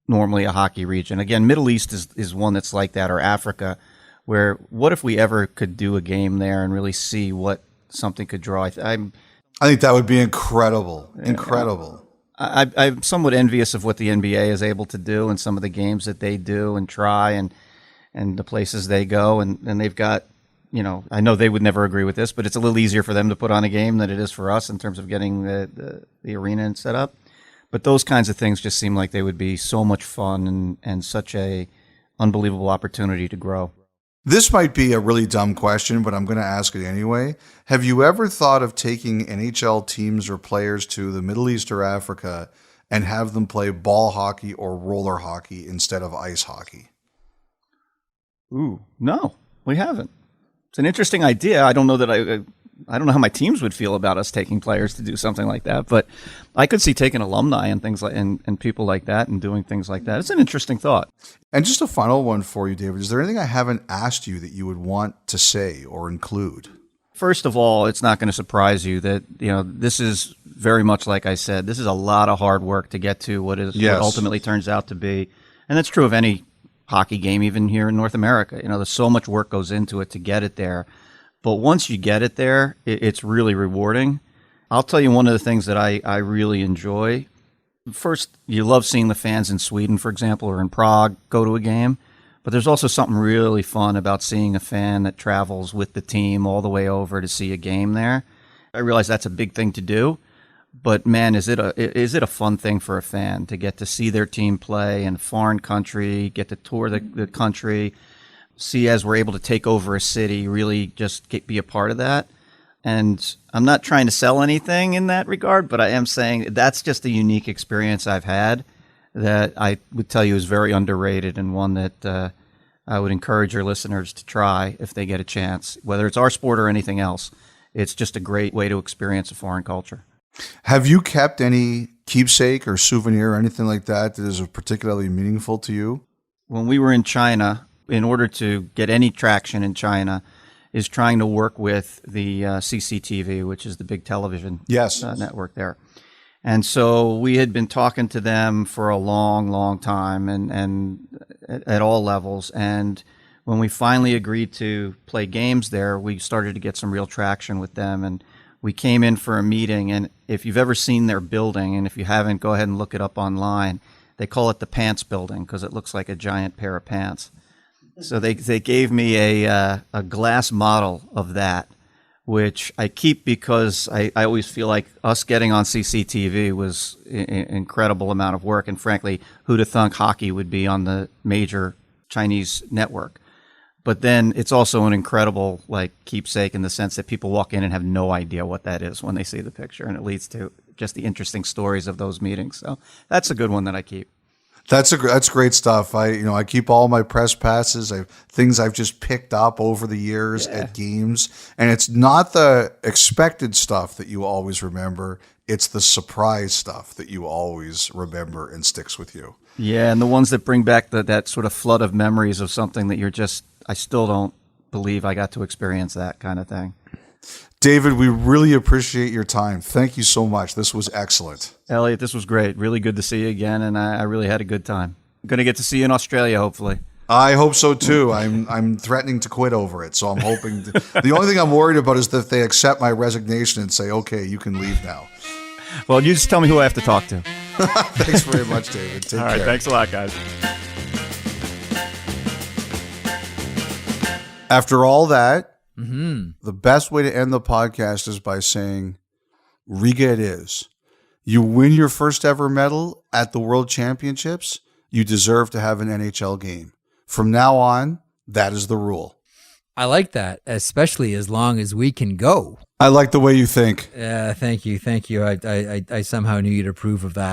normally a hockey region. Again, Middle East is one that's like that, or Africa, where what if we ever could do a game there and really see what something could draw? I think that would be incredible. Incredible. I'm somewhat envious of what the NBA is able to do and some of the games that they do and try and the places they go. And they've got, I know they would never agree with this, but it's a little easier for them to put on a game than it is for us in terms of getting the arena set up. But those kinds of things just seem like they would be so much fun and such a unbelievable opportunity to grow. This might be a really dumb question, but I'm going to ask it anyway. Have you ever thought of taking NHL teams or players to the Middle East or Africa and have them play ball hockey or roller hockey instead of ice hockey? Ooh, no, we haven't. It's an interesting idea. I don't know that I don't know how my teams would feel about us taking players to do something like that, but I could see taking alumni and things like and people like that and doing things like that. It's an interesting thought. And just a final one for you, David. Is there anything I haven't asked you that you would want to say or include? First of all, it's not going to surprise you that this is very much like I said. This is a lot of hard work to get to what ultimately turns out to be, and that's true of any hockey game, even here in North America. There's so much work goes into it to get it there. But once you get it there, it's really rewarding. I'll tell you one of the things that I really enjoy. First, you love seeing the fans in Sweden, for example, or in Prague go to a game. But there's also something really fun about seeing a fan that travels with the team all the way over to see a game there. I realize that's a big thing to do. But man, is it a fun thing for a fan to get to see their team play in a foreign country, get to tour the country, see as we're able to take over a city, really just be a part of that. And I'm not trying to sell anything in that regard, but I am saying that's just a unique experience I've had that I would tell you is very underrated, and one that I would encourage your listeners to try if they get a chance, whether it's our sport or anything else. It's just a great way to experience a foreign culture. Have you kept any keepsake or souvenir or anything like that that is particularly meaningful to you? When we were in China, in order to get any traction in China, is trying to work with the CCTV, which is the big television network there. And so we had been talking to them for a long, long time and at all levels. And when we finally agreed to play games there, we started to get some real traction with them. And we came in for a meeting. And if you've ever seen their building, and if you haven't, go ahead and look it up online. They call it the Pants Building because it looks like a giant pair of pants. So they gave me a glass model of that, which I keep because I always feel like us getting on CCTV was an incredible amount of work. And frankly, who'd have thunk hockey would be on the major Chinese network? But then it's also an incredible keepsake in the sense that people walk in and have no idea what that is when they see the picture. And it leads to just the interesting stories of those meetings. So that's a good one that I keep. That's great stuff. I keep all my press passes, things I've just picked up over the years at games, and it's not the expected stuff that you always remember. It's the surprise stuff that you always remember and sticks with you. Yeah, and the ones that bring back that sort of flood of memories of something that I still don't believe I got to experience that kind of thing. David, we really appreciate your time. Thank you so much. This was excellent. Elliotte, this was great. Really good to see you again, and I really had a good time. I'm going to get to see you in Australia, hopefully. I hope so, too. I'm threatening to quit over it, so I'm hoping. The only thing I'm worried about is that they accept my resignation and say, okay, you can leave now. Well, you just tell me who I have to talk to. Thanks very much, David. Take care. All right, thanks a lot, guys. After all that, the best way to end the podcast is by saying, Riga it is. You win your first ever medal at the World Championships, you deserve to have an NHL game. From now on, that is the rule. I like that, especially as long as we can go. I like the way you think. Thank you. I somehow knew you'd approve of that.